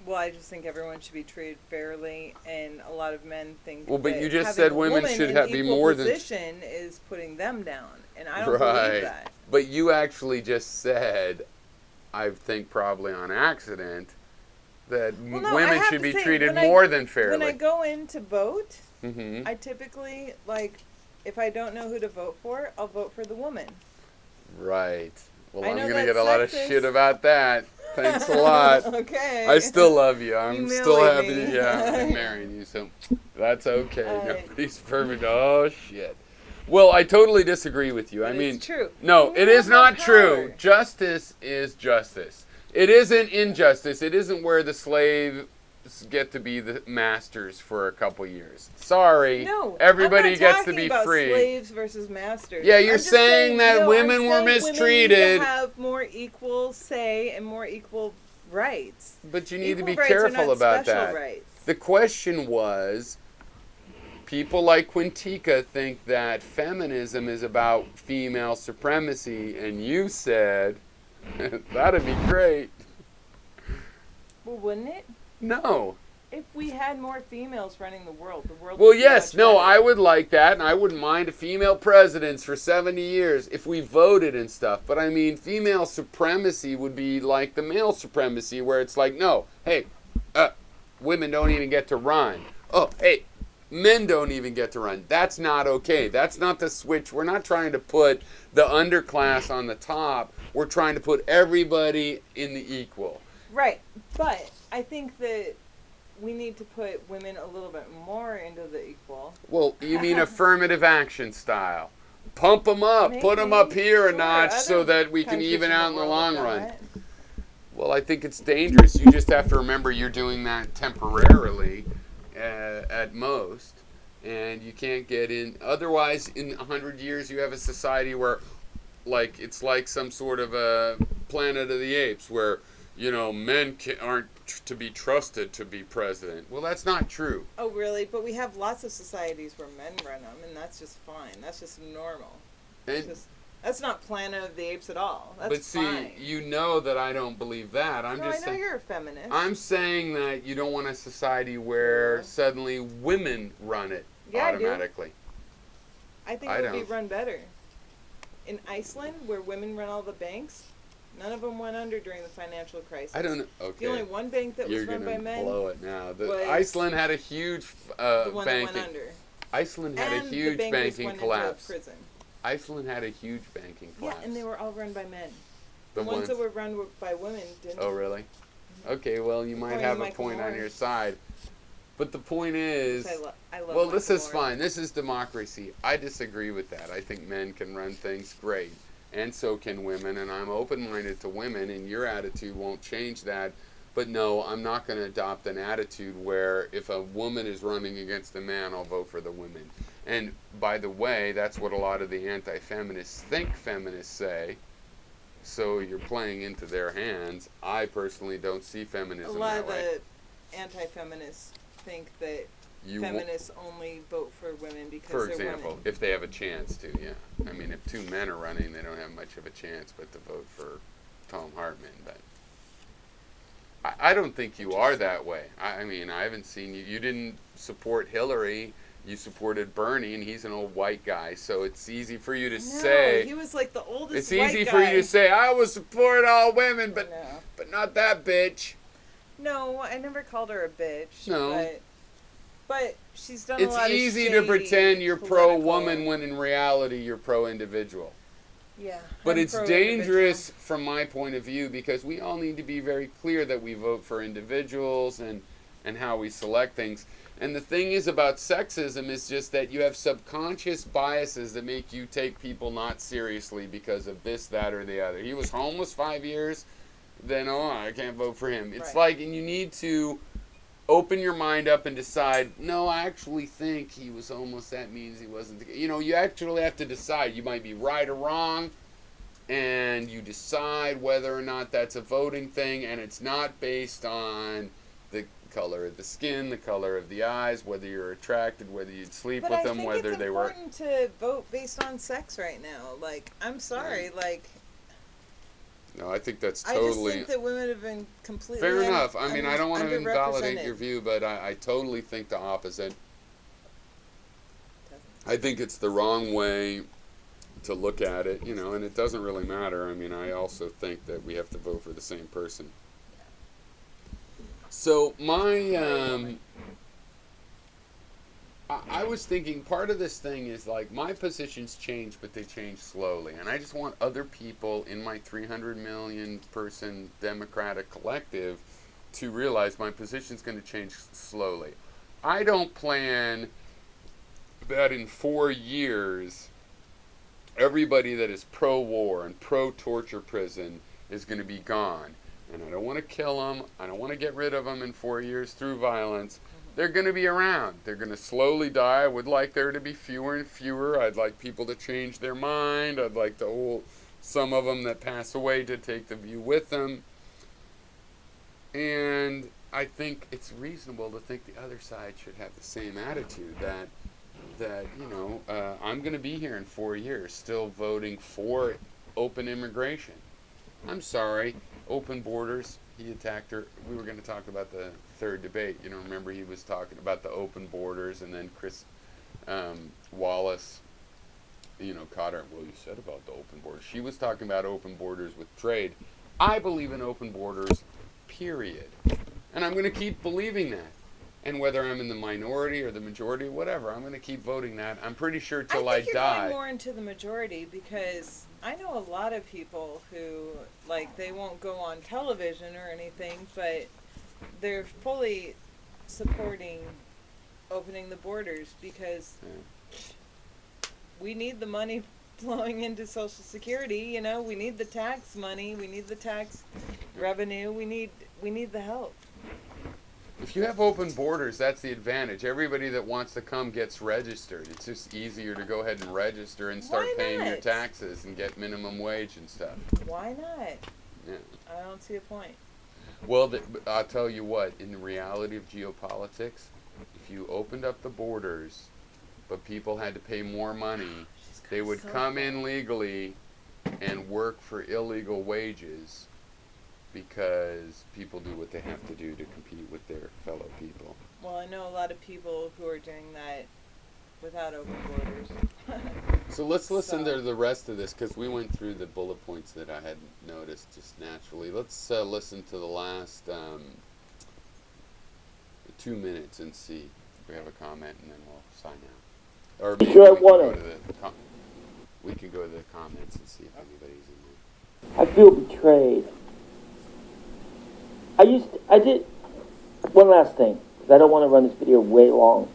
Speaker 2: Well, I just think everyone should be treated fairly, and a lot of men think.
Speaker 1: Well, but
Speaker 2: that
Speaker 1: you just
Speaker 2: having
Speaker 1: said
Speaker 2: a
Speaker 1: women
Speaker 2: woman
Speaker 1: should
Speaker 2: in
Speaker 1: be
Speaker 2: equal
Speaker 1: more than.
Speaker 2: position is putting them down, and I don't
Speaker 1: Right.
Speaker 2: believe that.
Speaker 1: But you actually just said, I think probably on accident, that
Speaker 2: Well, no, I
Speaker 1: women
Speaker 2: have
Speaker 1: should
Speaker 2: to
Speaker 1: be
Speaker 2: say,
Speaker 1: treated
Speaker 2: when
Speaker 1: more than fairly.
Speaker 2: When I go in to vote,
Speaker 1: Mm-hmm.
Speaker 2: I typically, if I don't know who to vote for, I'll vote for the woman.
Speaker 1: Right. Well,
Speaker 2: I
Speaker 1: I'm
Speaker 2: know
Speaker 1: going to
Speaker 2: that's
Speaker 1: get a lot of
Speaker 2: sexist.
Speaker 1: shit about that. Thanks a lot.
Speaker 2: Okay.
Speaker 1: I still love you. I'm
Speaker 2: You
Speaker 1: still
Speaker 2: married
Speaker 1: happy.
Speaker 2: me.
Speaker 1: Yeah, I'm marrying you, so that's okay.
Speaker 2: Alright.
Speaker 1: Nobody's perfect. Oh, shit. Well, I totally disagree with you.
Speaker 2: But it's true.
Speaker 1: No,
Speaker 2: We
Speaker 1: it
Speaker 2: have
Speaker 1: is
Speaker 2: more
Speaker 1: not true.
Speaker 2: power.
Speaker 1: Justice is justice. It isn't injustice. It isn't where the slaves get to be the masters for a couple years. Sorry.
Speaker 2: No,
Speaker 1: Everybody
Speaker 2: I'm not
Speaker 1: gets to
Speaker 2: talking
Speaker 1: be
Speaker 2: about
Speaker 1: free.
Speaker 2: Slaves versus masters.
Speaker 1: Yeah, you're
Speaker 2: I'm just
Speaker 1: saying that
Speaker 2: no,
Speaker 1: women
Speaker 2: I'm
Speaker 1: were
Speaker 2: saying
Speaker 1: mistreated.
Speaker 2: Women need to have more equal say and more equal rights.
Speaker 1: But you need
Speaker 2: Equal
Speaker 1: to be
Speaker 2: rights are
Speaker 1: careful
Speaker 2: not
Speaker 1: about
Speaker 2: special
Speaker 1: that.
Speaker 2: Rights.
Speaker 1: The question was, people like Quintica think that feminism is about female supremacy, and you said, that'd be great.
Speaker 2: Well, wouldn't it?
Speaker 1: No.
Speaker 2: If we had more females running the world
Speaker 1: Well,
Speaker 2: would be
Speaker 1: yes,
Speaker 2: much
Speaker 1: no,
Speaker 2: better.
Speaker 1: I would like that, and I wouldn't mind a female presidents for 70 years if we voted and stuff. But I mean, female supremacy would be like the male supremacy, where it's like, no, hey, women don't even get to run. Oh, hey, men don't even get to run. That's not okay. That's not the switch. We're not trying to put the underclass on the top. We're trying to put everybody in the equal.
Speaker 2: Right, but I think that we need to put women a little bit more into the equal.
Speaker 1: Well, you mean affirmative action style. Pump them up, put them up
Speaker 2: Maybe.
Speaker 1: here a
Speaker 2: Sure,
Speaker 1: notch so
Speaker 2: other
Speaker 1: that we can
Speaker 2: countries
Speaker 1: even out in the
Speaker 2: world
Speaker 1: long
Speaker 2: have
Speaker 1: run.
Speaker 2: done it.
Speaker 1: Well, I think it's dangerous. You just have to remember you're doing that temporarily at most, and you can't get in. Otherwise, in 100 years, you have a society where, it's like some sort of a Planet of the Apes where, men aren't to be trusted to be president. Well, that's not true.
Speaker 2: Oh, really? But we have lots of societies where men run them, and that's just fine. That's just normal. That's not Planet of the Apes at all. That's
Speaker 1: but see,
Speaker 2: fine.
Speaker 1: you know that I don't believe that.
Speaker 2: I know you're a feminist.
Speaker 1: I'm saying that you don't want a society where
Speaker 2: Yeah.
Speaker 1: suddenly women run it automatically.
Speaker 2: I think it would be run better. In Iceland, where women run all the banks, none of them went under during the financial crisis.
Speaker 1: I don't know. Okay.
Speaker 2: The only one bank that was
Speaker 1: You're
Speaker 2: run by
Speaker 1: gonna
Speaker 2: men
Speaker 1: blow it now.
Speaker 2: was
Speaker 1: Iceland had a huge
Speaker 2: the one
Speaker 1: banking.
Speaker 2: that went under.
Speaker 1: Iceland had
Speaker 2: And
Speaker 1: a huge
Speaker 2: the bankers
Speaker 1: banking
Speaker 2: went
Speaker 1: collapse.
Speaker 2: into prison.
Speaker 1: Iceland had a huge banking collapse.
Speaker 2: Yeah, and they were all run by men.
Speaker 1: The
Speaker 2: ones that were run by women didn't.
Speaker 1: Oh, really? Okay, well, you might
Speaker 2: According
Speaker 1: have
Speaker 2: to
Speaker 1: a
Speaker 2: Michael
Speaker 1: point on
Speaker 2: Moore.
Speaker 1: your side. But the point is,
Speaker 2: I love
Speaker 1: well, this
Speaker 2: Michael
Speaker 1: is
Speaker 2: Moore.
Speaker 1: fine. This is democracy. I disagree with that. I think men can run things great, and so can women, and I'm open-minded to women, and your attitude won't change that. But no, I'm not going to adopt an attitude where if a woman is running against a man, I'll vote for the women. And by the way, that's what a lot of the anti-feminists think feminists say. So you're playing into their hands. I personally don't see feminism
Speaker 2: A lot
Speaker 1: that
Speaker 2: of
Speaker 1: way.
Speaker 2: the anti-feminists think that
Speaker 1: You
Speaker 2: feminists only vote for women because
Speaker 1: For
Speaker 2: they're
Speaker 1: example,
Speaker 2: women.
Speaker 1: if they have a chance to, yeah. I mean, if two men are running, they don't have much of a chance but to vote for Tom Hartman. But I don't think you are that way. I mean, I haven't seen you. You didn't support Hillary. You supported Bernie, and he's an old white guy. So it's easy for you to say.
Speaker 2: He was like the oldest
Speaker 1: It's
Speaker 2: white
Speaker 1: easy
Speaker 2: guy.
Speaker 1: for you to say, I will support all women, but
Speaker 2: No.
Speaker 1: but not that bitch.
Speaker 2: No, I never called her a bitch.
Speaker 1: No.
Speaker 2: But she's done a
Speaker 1: It's
Speaker 2: lot of
Speaker 1: easy to
Speaker 2: shady
Speaker 1: pretend you're
Speaker 2: political-
Speaker 1: pro-woman when in reality you're pro-individual.
Speaker 2: Yeah.
Speaker 1: But
Speaker 2: I'm
Speaker 1: it's
Speaker 2: pro-individual.
Speaker 1: dangerous from my point of view because we all need to be very clear that we vote for individuals and how we select things. And the thing is about sexism is just that you have subconscious biases that make you take people not seriously because of this, that, or the other. He was homeless 5 years, then, I can't vote for him. It's
Speaker 2: Right.
Speaker 1: like, and you need to open your mind up and decide, no, I actually think he was homeless. That means he wasn't. You actually have to decide. You might be right or wrong, and you decide whether or not that's a voting thing, and it's not based on the color of the skin, the color of the eyes, whether you're attracted, whether you'd sleep
Speaker 2: But
Speaker 1: with
Speaker 2: I
Speaker 1: them,
Speaker 2: think
Speaker 1: whether
Speaker 2: it's
Speaker 1: they were.
Speaker 2: important to vote based on sex right now. Like, I'm sorry, like.
Speaker 1: No, I think that's
Speaker 2: I just
Speaker 1: totally.
Speaker 2: think that women have been completely.
Speaker 1: Fair enough. I mean, I don't want to invalidate
Speaker 2: underrepresented.
Speaker 1: your view, but I totally think the opposite. I think it's the wrong way to look at it, and it doesn't really matter. I mean, I also think that we have to vote for the same person. So I was thinking part of this thing is like my positions change, but they change slowly. And I just want other people in my 300 million person Democratic collective to realize my position's going to change slowly. I don't plan that in 4 years everybody that is pro-war and pro-torture prison is going to be gone. And I don't want to kill them. I don't want to get rid of them in 4 years through violence. They're going to be around. They're going to slowly die. I would like there to be fewer and fewer. I'd like people to change their mind. I'd like some of them that pass away to take the view with them. And I think it's reasonable to think the other side should have the same attitude that I'm going to be here in 4 years still voting for open immigration. I'm sorry, open borders. He attacked her. We were going to talk about the third debate. Remember he was talking about the open borders, and then Chris Wallace, caught her. Well, you said about the open borders. She was talking about open borders with trade. I believe in open borders, period. And I'm going to keep believing that. And whether I'm in the minority or the majority, whatever, I'm going to keep voting that. I'm pretty sure till I
Speaker 2: think
Speaker 1: die.
Speaker 2: you're going more into the majority because I know a lot of people who, like, they won't go on television or anything, but they're fully supporting opening the borders because we need the money flowing into Social Security. We need the tax money, we need the tax revenue, we need the help.
Speaker 1: If you have open borders, that's the advantage. Everybody that wants to come gets registered. It's just easier to go ahead and register and start paying your taxes and get minimum wage and stuff.
Speaker 2: Why not?
Speaker 1: Yeah.
Speaker 2: I don't see a point.
Speaker 1: Well, I'll tell you what, in the reality of geopolitics, if you opened up the borders, but people had to pay more money, they would come in legally and work for illegal wages because people do what they have to do to compete with their fellow people.
Speaker 2: Well, I know a lot of people who are doing that without open borders.
Speaker 1: So let's listen to the rest of this because we went through the bullet points that I had noticed just naturally. Let's listen to the last 2 minutes and see if we have a comment, and then we'll sign out. Or maybe we can go to the comments and see if anybody's in there.
Speaker 3: I feel betrayed. I did, one last thing, because I don't want to run this video way long.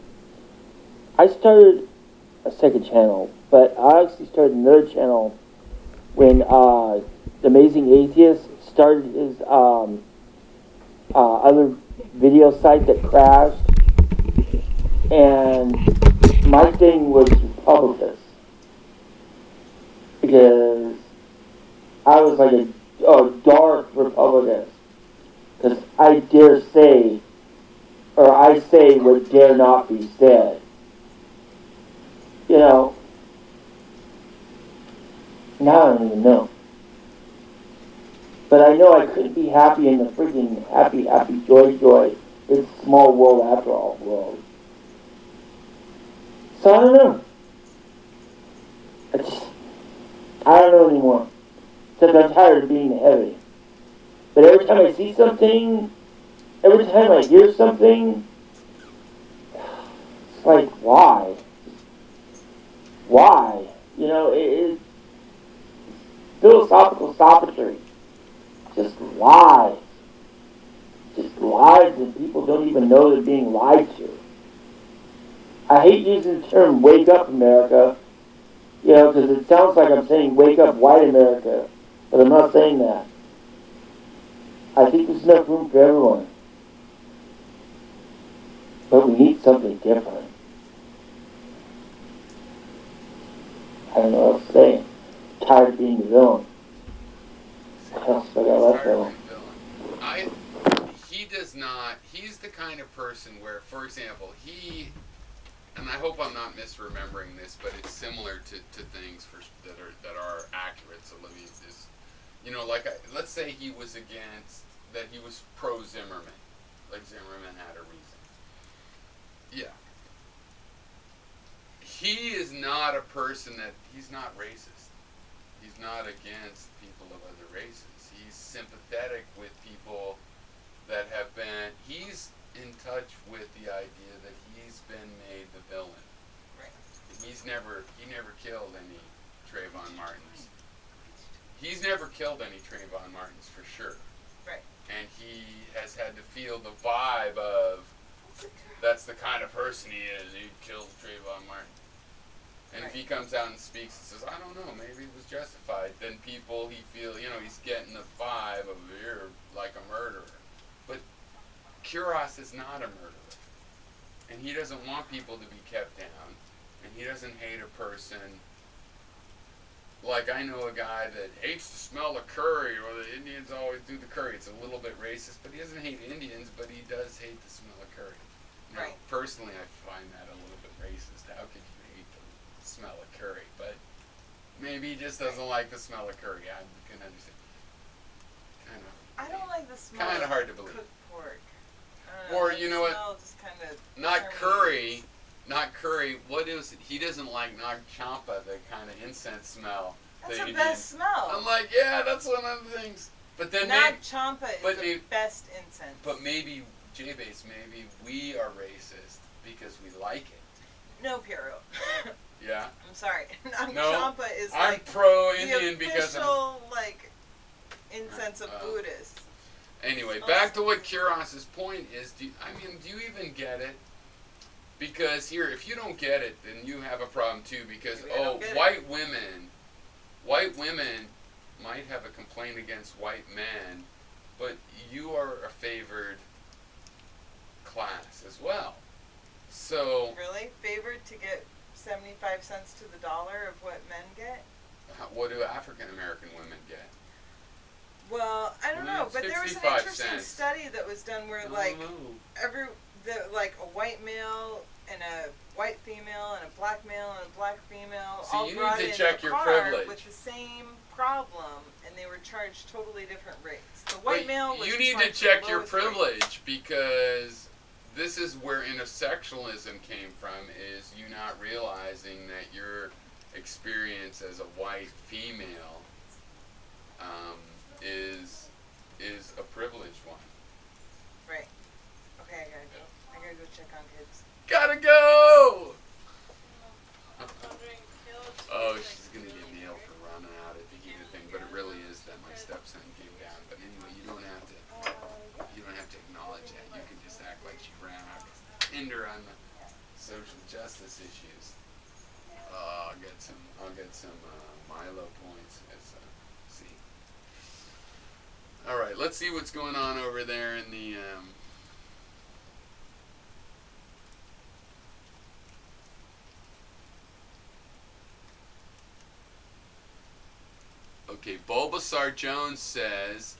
Speaker 3: I started a second channel, but I actually started another channel when The Amazing Atheist started his other video site that crashed. And my thing was Republicans. Because I was like a dark Republican. Because I dare say, or I say what dare not be said. Now I don't even know. But I know I couldn't be happy in the freaking happy, joy. It's a small world after all world. So I don't know. I don't know anymore. Except I'm tired of being heavy. But every time I see something, every time I hear something, it's like, why? Why? You know, it's philosophical sophistry. Just lies. Just lies that people don't even know they're being lied to. I hate using the term wake up America, you know, because it sounds like I'm saying wake up white America, but I'm not saying that. I think there's enough room for everyone. But we need something different. I don't know what else to say. I'm tired of being the villain. What else have I got left though?
Speaker 1: He does not. He's the kind of person where, for example, and I hope I'm not misremembering this, but it's similar to things that are accurate. So let me just, let's say he was pro Zimmerman, like Zimmerman had a reason. Yeah, he is not a person he's not racist. He's not against people of other races. He's sympathetic with people that have been. He's in touch with the idea that he's been made the villain.
Speaker 2: Right.
Speaker 1: He never killed any Trayvon Martins. He's never killed any Trayvon Martins for sure.
Speaker 2: Right.
Speaker 1: And he has had to feel the vibe of that's the kind of person he is. He killed Trayvon Martin. And if he comes out and speaks and says, I don't know, maybe it was justified, then he he's getting the vibe of you're like a murderer. But Pyrrho is not a murderer. And he doesn't want people to be kept down. And he doesn't hate a person. Like I know a guy that hates the smell of curry, or the Indians always do the curry. It's a little bit racist, but he doesn't hate Indians, but he does hate the smell of curry. Now, personally, I find that a little bit racist. How could you hate the smell of curry? But maybe he just doesn't like the smell of curry. I can understand.
Speaker 2: I don't like the smell.
Speaker 1: Kind of hard to believe.
Speaker 2: Cooked pork.
Speaker 1: Or you know what?
Speaker 2: Just kind of
Speaker 1: not curry. Not curry. What is it? He doesn't like nag champa, the kind of incense smell.
Speaker 2: That's the best smell.
Speaker 1: I'm like, yeah, that's one of the things. But then
Speaker 2: nag champa is the best incense.
Speaker 1: But maybe J-Base, maybe we are racist because we like it.
Speaker 2: No, Pyrrho.
Speaker 1: Yeah.
Speaker 2: I'm sorry. Nag champa is
Speaker 1: I'm
Speaker 2: like
Speaker 1: pro-Indian
Speaker 2: the
Speaker 1: because
Speaker 2: official incense of Buddhists.
Speaker 1: Anyway, back to what Kuros's point is. Do you even get it? Because here, if you don't get it, then you have a problem too. Because white women might have a complaint against white men, but you are a favored class as well. So
Speaker 2: really favored to get 75 cents to the dollar of what men get?
Speaker 1: What do African American women get?
Speaker 2: Well, I don't know, but there was an interesting study that was done where a white male and a white female and a black male and a black female all brought in a car with the same problem, and they were charged totally different rates. The white male was
Speaker 1: you need to check your privilege because this is where intersectionalism came from, is you not realizing that your experience as a white female is a privileged one.
Speaker 2: Right. Okay, I gotta go check on kids.
Speaker 1: Gotta go! Oh, she's gonna get nailed for running out at the heater thing, but it really is that my stepson came down. But anyway, you don't have to acknowledge that. You can just act like she ran out to hinder on the social justice issues. I'll get some Milo points. See. All right, let's see what's going on over there in the. Okay, Bulbasaur Jones says.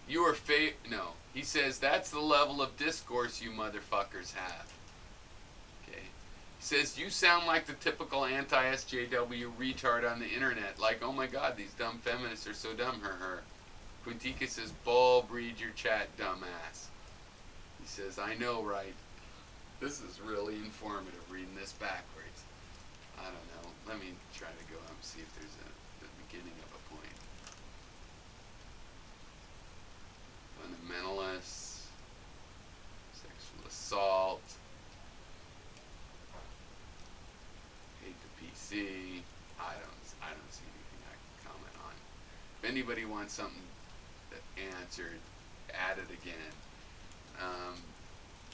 Speaker 1: You are no. He says that's the level of discourse you motherfuckers have. Okay. He says you sound like the typical anti-SJW retard on the internet. Like, oh my god, these dumb feminists are so dumb, her. Quintica says, bulb, read your chat, dumbass. He says, I know, right? This is really informative, reading this backwards. I don't know. Let me try to go up and see if there's the beginning of a point. anybody wants something answered, add it again.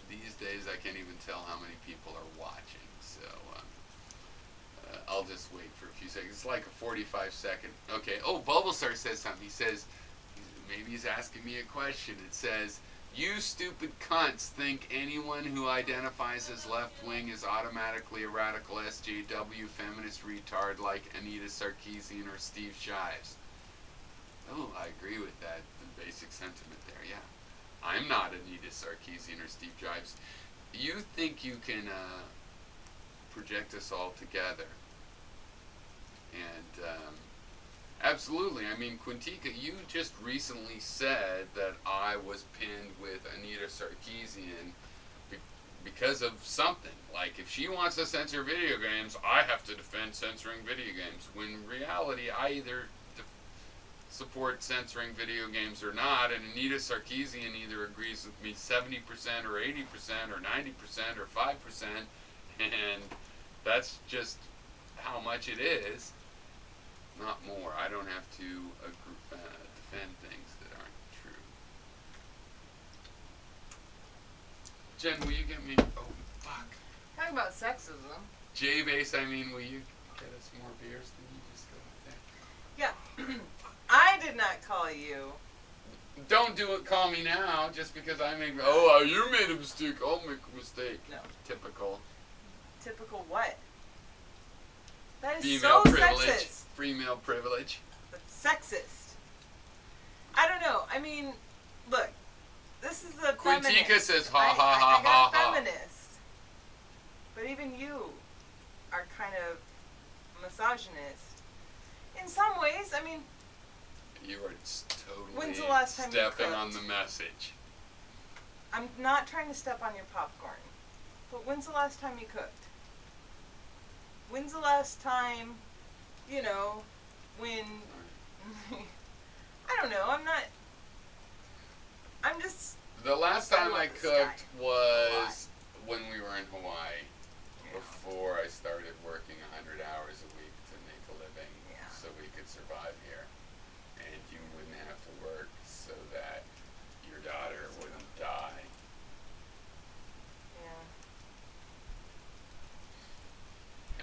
Speaker 1: These days I can't even tell how many people are watching, so I'll just wait for a few seconds. It's like a 45-second. Okay. Oh, Bulbasaur says something. He says, maybe he's asking me a question. It says, "You stupid cunts think anyone who identifies as left-wing is automatically a radical SJW feminist retard like Anita Sarkeesian or Steve Shives." Oh, I agree with that, the basic sentiment there, yeah. I'm not Anita Sarkeesian or Steve Shives. You think you can project us all together. And absolutely. I mean, Quintica, you just recently said that I was pinned with Anita Sarkeesian because of something. Like, if she wants to censor video games, I have to defend censoring video games. When in reality, I either support censoring video games or not, and Anita Sarkeesian either agrees with me 70% or 80% or 90% or 5%, and that's just how much it is. Not more. I don't have to defend things that aren't true. Jen, will you get me... Oh, fuck.
Speaker 2: Talking about sexism.
Speaker 1: J-Base, I mean, will you get us more beers than you just go out there?
Speaker 2: Yeah. I did not call you.
Speaker 1: Don't do it, call me now, just because I made... Oh, you made a mistake. I'll make a mistake.
Speaker 2: No.
Speaker 1: Typical.
Speaker 2: Typical what? That is
Speaker 1: Female
Speaker 2: so
Speaker 1: privilege.
Speaker 2: sexist.
Speaker 1: Female privilege.
Speaker 2: That's sexist. I don't know. I mean, look. This is a feminist.
Speaker 1: Quintica says, ha
Speaker 2: I
Speaker 1: ha
Speaker 2: got
Speaker 1: ha.
Speaker 2: feminist. But even you are kind of misogynist. In some ways, I mean...
Speaker 1: You are totally
Speaker 2: When's the last time you
Speaker 1: stepping
Speaker 2: cooked?
Speaker 1: on the message.
Speaker 2: I'm not trying to step on your popcorn. But when's the last time you cooked? When's the last time, you know, when... I don't know, I'm just...
Speaker 1: The last
Speaker 2: I
Speaker 1: time
Speaker 2: love
Speaker 1: I
Speaker 2: this
Speaker 1: cooked
Speaker 2: guy.
Speaker 1: was when we were in Hawaii.
Speaker 2: Yeah.
Speaker 1: Before I started working 100 hours a week to make a living,
Speaker 2: Yeah.
Speaker 1: so we could survive here. And you wouldn't have to work so that your daughter wouldn't die.
Speaker 2: Yeah.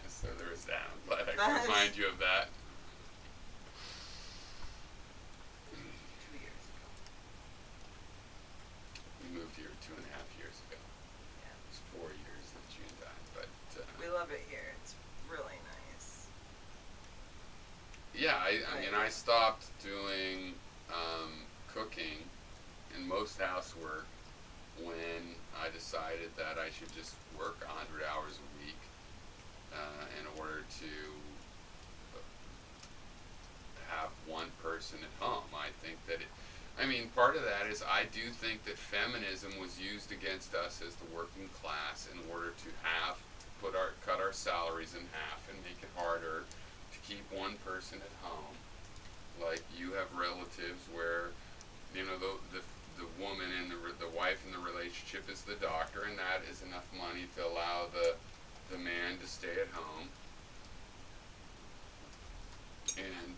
Speaker 1: So there is that. I'm glad I
Speaker 2: That
Speaker 1: could remind you of that.
Speaker 2: 2 years ago.
Speaker 1: We moved here 2.5 years ago.
Speaker 2: Yeah.
Speaker 1: It was 4 years that June died, but
Speaker 2: We love it here. It's really nice.
Speaker 1: yeah, I mean, I stopped doing cooking and most housework when I decided that I should just work 100 hours a week in order to have one person at home. I think that part of that is I do think that feminism was used against us as the working class in order to cut our salaries in half and make it harder to keep one person at home. Like, you have relatives where, you know, the woman and the wife in the relationship is the doctor, and that is enough money to allow the man to stay at home. And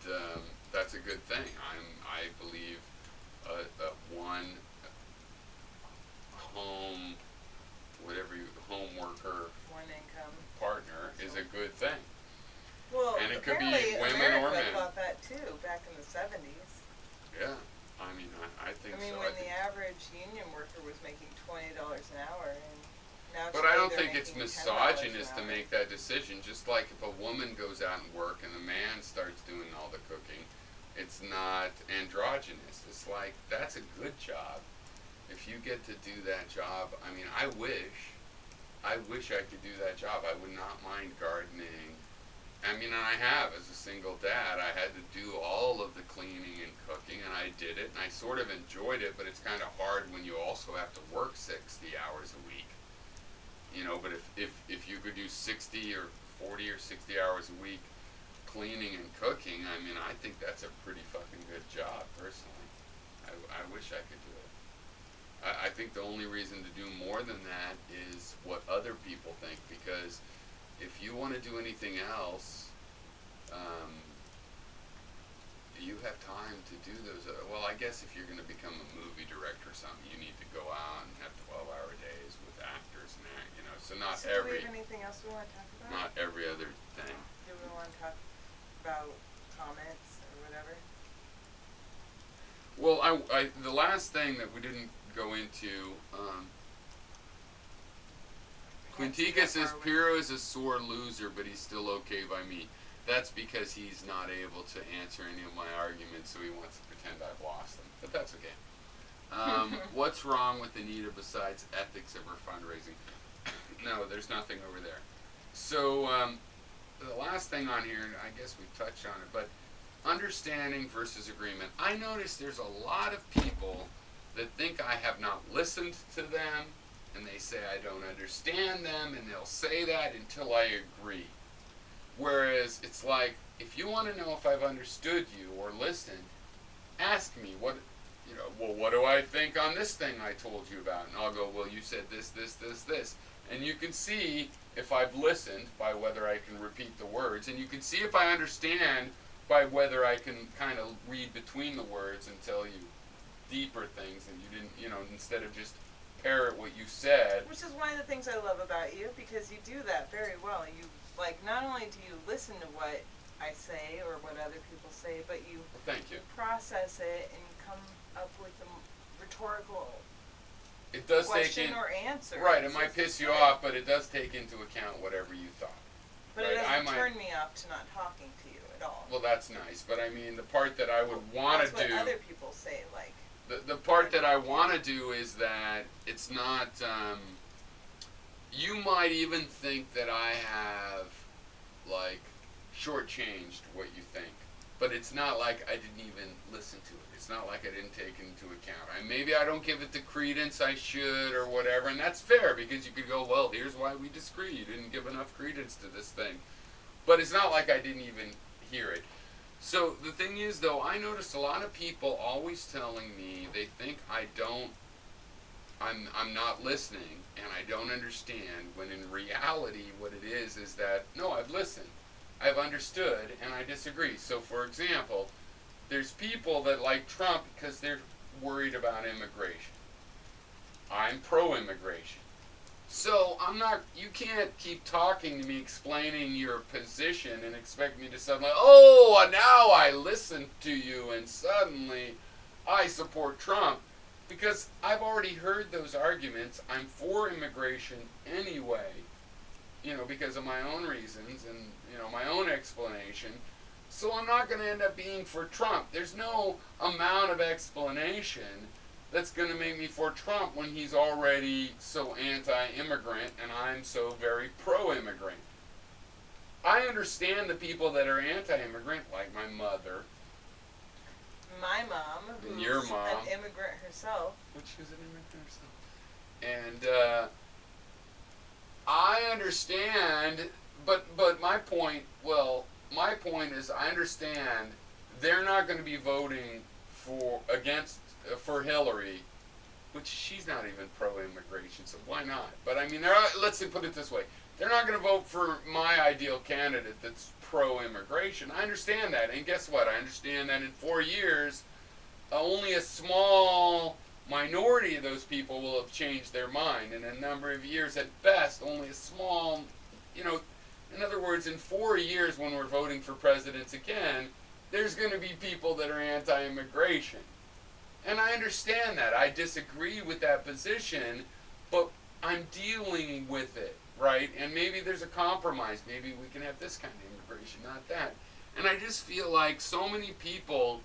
Speaker 1: that's a good thing. I believe one home, home worker
Speaker 2: One income.
Speaker 1: partner is a good thing.
Speaker 2: Well,
Speaker 1: And it could be
Speaker 2: apparently
Speaker 1: women or
Speaker 2: America
Speaker 1: men.
Speaker 2: thought that too back in the 70s.
Speaker 1: Yeah, I mean, I think
Speaker 2: I mean,
Speaker 1: so.
Speaker 2: when the average union worker was making $20 an hour, and now
Speaker 1: But
Speaker 2: today
Speaker 1: I don't
Speaker 2: they're
Speaker 1: think it's
Speaker 2: making $10
Speaker 1: misogynist
Speaker 2: an
Speaker 1: to
Speaker 2: hour.
Speaker 1: make that decision. Just like if a woman goes out and work and the man starts doing all the cooking, it's not androgynous. It's like, that's a good job. If you get to do that job, I mean, I wish I could do that job. I would not mind gardening. I mean, and I have, as a single dad, I had to do all of the cleaning and cooking, and I did it, and I sort of enjoyed it, but it's kind of hard when you also have to work 60 hours a week. You know, but if you could do 60 or 40 or 60 hours a week cleaning and cooking, I mean, I think that's a pretty fucking good job, personally. I wish I could do it. I think the only reason to do more than that is what other people think, because if you want to do anything else, you have time to do those? Well, I guess if you're going to become a movie director or something, you need to go out and have 12-hour days with actors and act, you know. So not
Speaker 2: So
Speaker 1: every,
Speaker 2: do we have anything else we want to talk about?
Speaker 1: not every other thing.
Speaker 2: Do we want to talk about comments or whatever?
Speaker 1: Well, the last thing that we didn't go into, Quinticus says Pyrrho is a sore loser, but he's still okay by me. That's because he's not able to answer any of my arguments, so he wants to pretend I've lost them. But that's okay. What's wrong with Anita besides ethics of her fundraising? No, there's nothing over there. So, the last thing on here, I guess we've touched on it, but understanding versus agreement. I notice there's a lot of people that think I have not listened to them, and they say I don't understand them, and they'll say that until I agree. Whereas it's like, if you want to know if I've understood you or listened, ask me what do I think on this thing I told you about? And I'll go, well, you said this, this, this, this. And you can see if I've listened by whether I can repeat the words, and you can see if I understand by whether I can kind of read between the words and tell you deeper things, and you didn't, instead of just parrot what you said.
Speaker 2: Which is one of the things I love about you, because you do that very well. You, not only do you listen to what I say or what other people say, but you
Speaker 1: Thank you.
Speaker 2: process it and come up with a rhetorical
Speaker 1: It does
Speaker 2: question
Speaker 1: take in,
Speaker 2: or answer.
Speaker 1: right, it might piss you off, but it does take into account whatever you thought.
Speaker 2: But
Speaker 1: right?
Speaker 2: it doesn't turn me off to not talking to you at all.
Speaker 1: Well, that's nice, but I mean, the part that I would want to do...
Speaker 2: That's what other people say,
Speaker 1: The part that I want to do is that it's not... you might even think that I have, shortchanged what you think. But it's not like I didn't even listen to it. It's not like I didn't take it into account. Maybe I don't give it the credence I should or whatever, and that's fair, because you could go, well, here's why we disagree. You didn't give enough credence to this thing. But it's not like I didn't even hear it. So the thing is, though, I noticed a lot of people always telling me they think I'm not listening and I don't understand, when in reality what it is that, no, I've listened. I've understood, and I disagree. So, for example, there's people that like Trump because they're worried about immigration. I'm pro-immigration. So, you can't keep talking to me, explaining your position, and expect me to suddenly, now I listen to you, and suddenly I support Trump. Because I've already heard those arguments. I'm for immigration anyway, because of my own reasons and, my own explanation. So I'm not going to end up being for Trump. There's no amount of explanation that's going to make me for Trump when he's already so anti-immigrant and I'm so very pro-immigrant. I understand the people that are anti-immigrant, like my mother.
Speaker 2: My mom, who's
Speaker 1: your mom,
Speaker 2: an immigrant herself.
Speaker 1: Which is an immigrant herself. And I understand, but my point is I understand they're not going to be voting for Hillary, which she's not even pro-immigration, so why not? But I mean, let's put it this way. They're not going to vote for my ideal candidate that's pro-immigration. I understand that, and guess what? I understand that in 4 years, only a small minority of those people will have changed their mind. In a number of years, at best, only a small, in other words, in 4 years when we're voting for presidents again, there's going to be people that are anti-immigration. And I understand that. I disagree with that position, but I'm dealing with it, right? And maybe there's a compromise. Maybe we can have this kind of immigration, not that. And I just feel like so many people,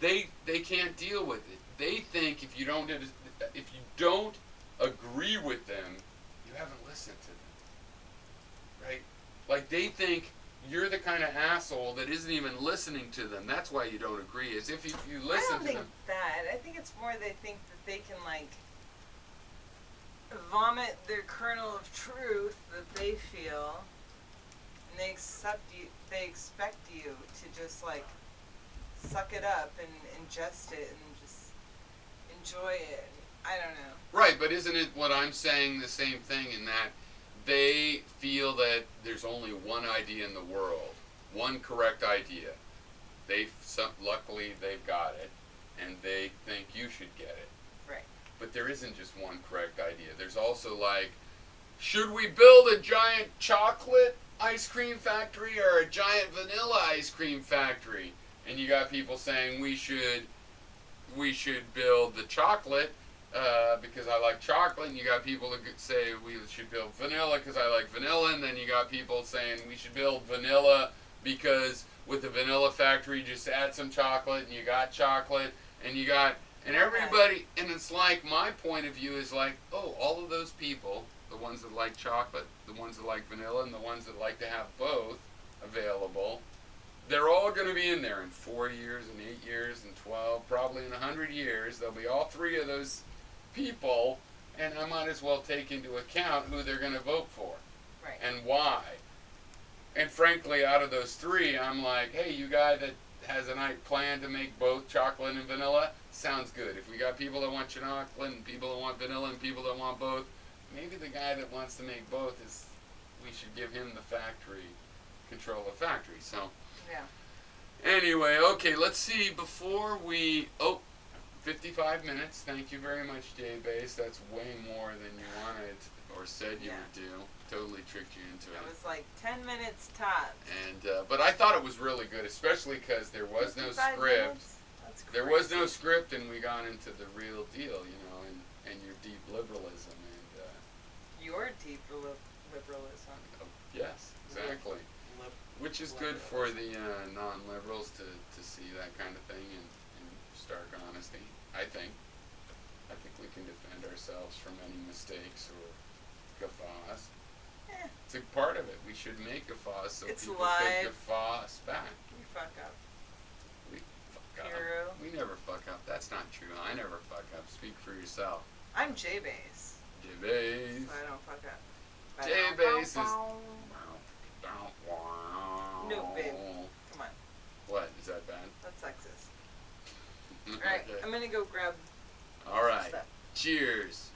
Speaker 1: they can't deal with it. They think if you don't agree with them, you haven't listened to them, right? Like they think you're the kind of asshole that isn't even listening to them. That's why you don't agree. As if you listen to them.
Speaker 2: I don't think that. I think it's more they think that they can vomit their kernel of truth that they feel, and they expect you to just suck it up and ingest it and just enjoy it. I don't know.
Speaker 1: Right, but isn't it what I'm saying the same thing in that they feel that there's only one idea in the world, one correct idea, Luckily they've got it, and they think you should get it.
Speaker 2: Right.
Speaker 1: But there isn't just one correct idea. There's also like, should we build a giant chocolate ice cream factory or a giant vanilla ice cream factory? And you got people saying we should build the chocolate because I like chocolate, and you got people that say we should build vanilla because I like vanilla, and then you got people saying we should build vanilla because with the vanilla factory just add some chocolate and you got chocolate, and everybody, and it's like my point of view is like, oh, all of those people, the ones that like chocolate, the ones that like vanilla, and the ones that like to have both available, they're all going to be in there in 4 years, and 8 years, and 12, probably in 100 years. There'll be all three of those people, and I might as well take into account who they're going to vote for.
Speaker 2: Right.
Speaker 1: And why. And frankly, out of those three, I'm like, hey, you guy that has a night plan to make both chocolate and vanilla, sounds good. If we got people that want chocolate and people that want vanilla and people that want both, maybe the guy that wants to make both we should give him the factory, control the factory. So,
Speaker 2: yeah.
Speaker 1: Anyway, okay, let's see, before we, 55 minutes, thank you very much, J-Base, that's way more than you wanted, or said you would do, totally tricked you into it.
Speaker 2: It was like 10 minutes tops.
Speaker 1: And, but I thought it was really good, especially because there was no
Speaker 2: 55
Speaker 1: script.
Speaker 2: minutes? That's crazy.
Speaker 1: There was no script, and we got into the real deal, and your deep liberalism, and,
Speaker 2: Your deep liberalism.
Speaker 1: yes, exactly. Which is good for the non-liberals to see that kind of thing in stark honesty, I think. I think we can defend ourselves from any mistakes or guffaws. It's a part of it. We should make guffaws so
Speaker 2: It's
Speaker 1: people
Speaker 2: live.
Speaker 1: can guffaw us back.
Speaker 2: You fuck up.
Speaker 1: We fuck up.
Speaker 2: Pyrrho.
Speaker 1: We never fuck up. That's not true. I never fuck up. Speak for yourself.
Speaker 2: I'm J-Base.
Speaker 1: J-Base.
Speaker 2: So I don't fuck up.
Speaker 1: J-Base is...
Speaker 2: No, babe. Come on.
Speaker 1: What? Is that bad?
Speaker 2: That's sexist. Alright,
Speaker 1: Okay.
Speaker 2: I'm gonna go grab
Speaker 1: All right.
Speaker 2: stuff.
Speaker 1: Cheers.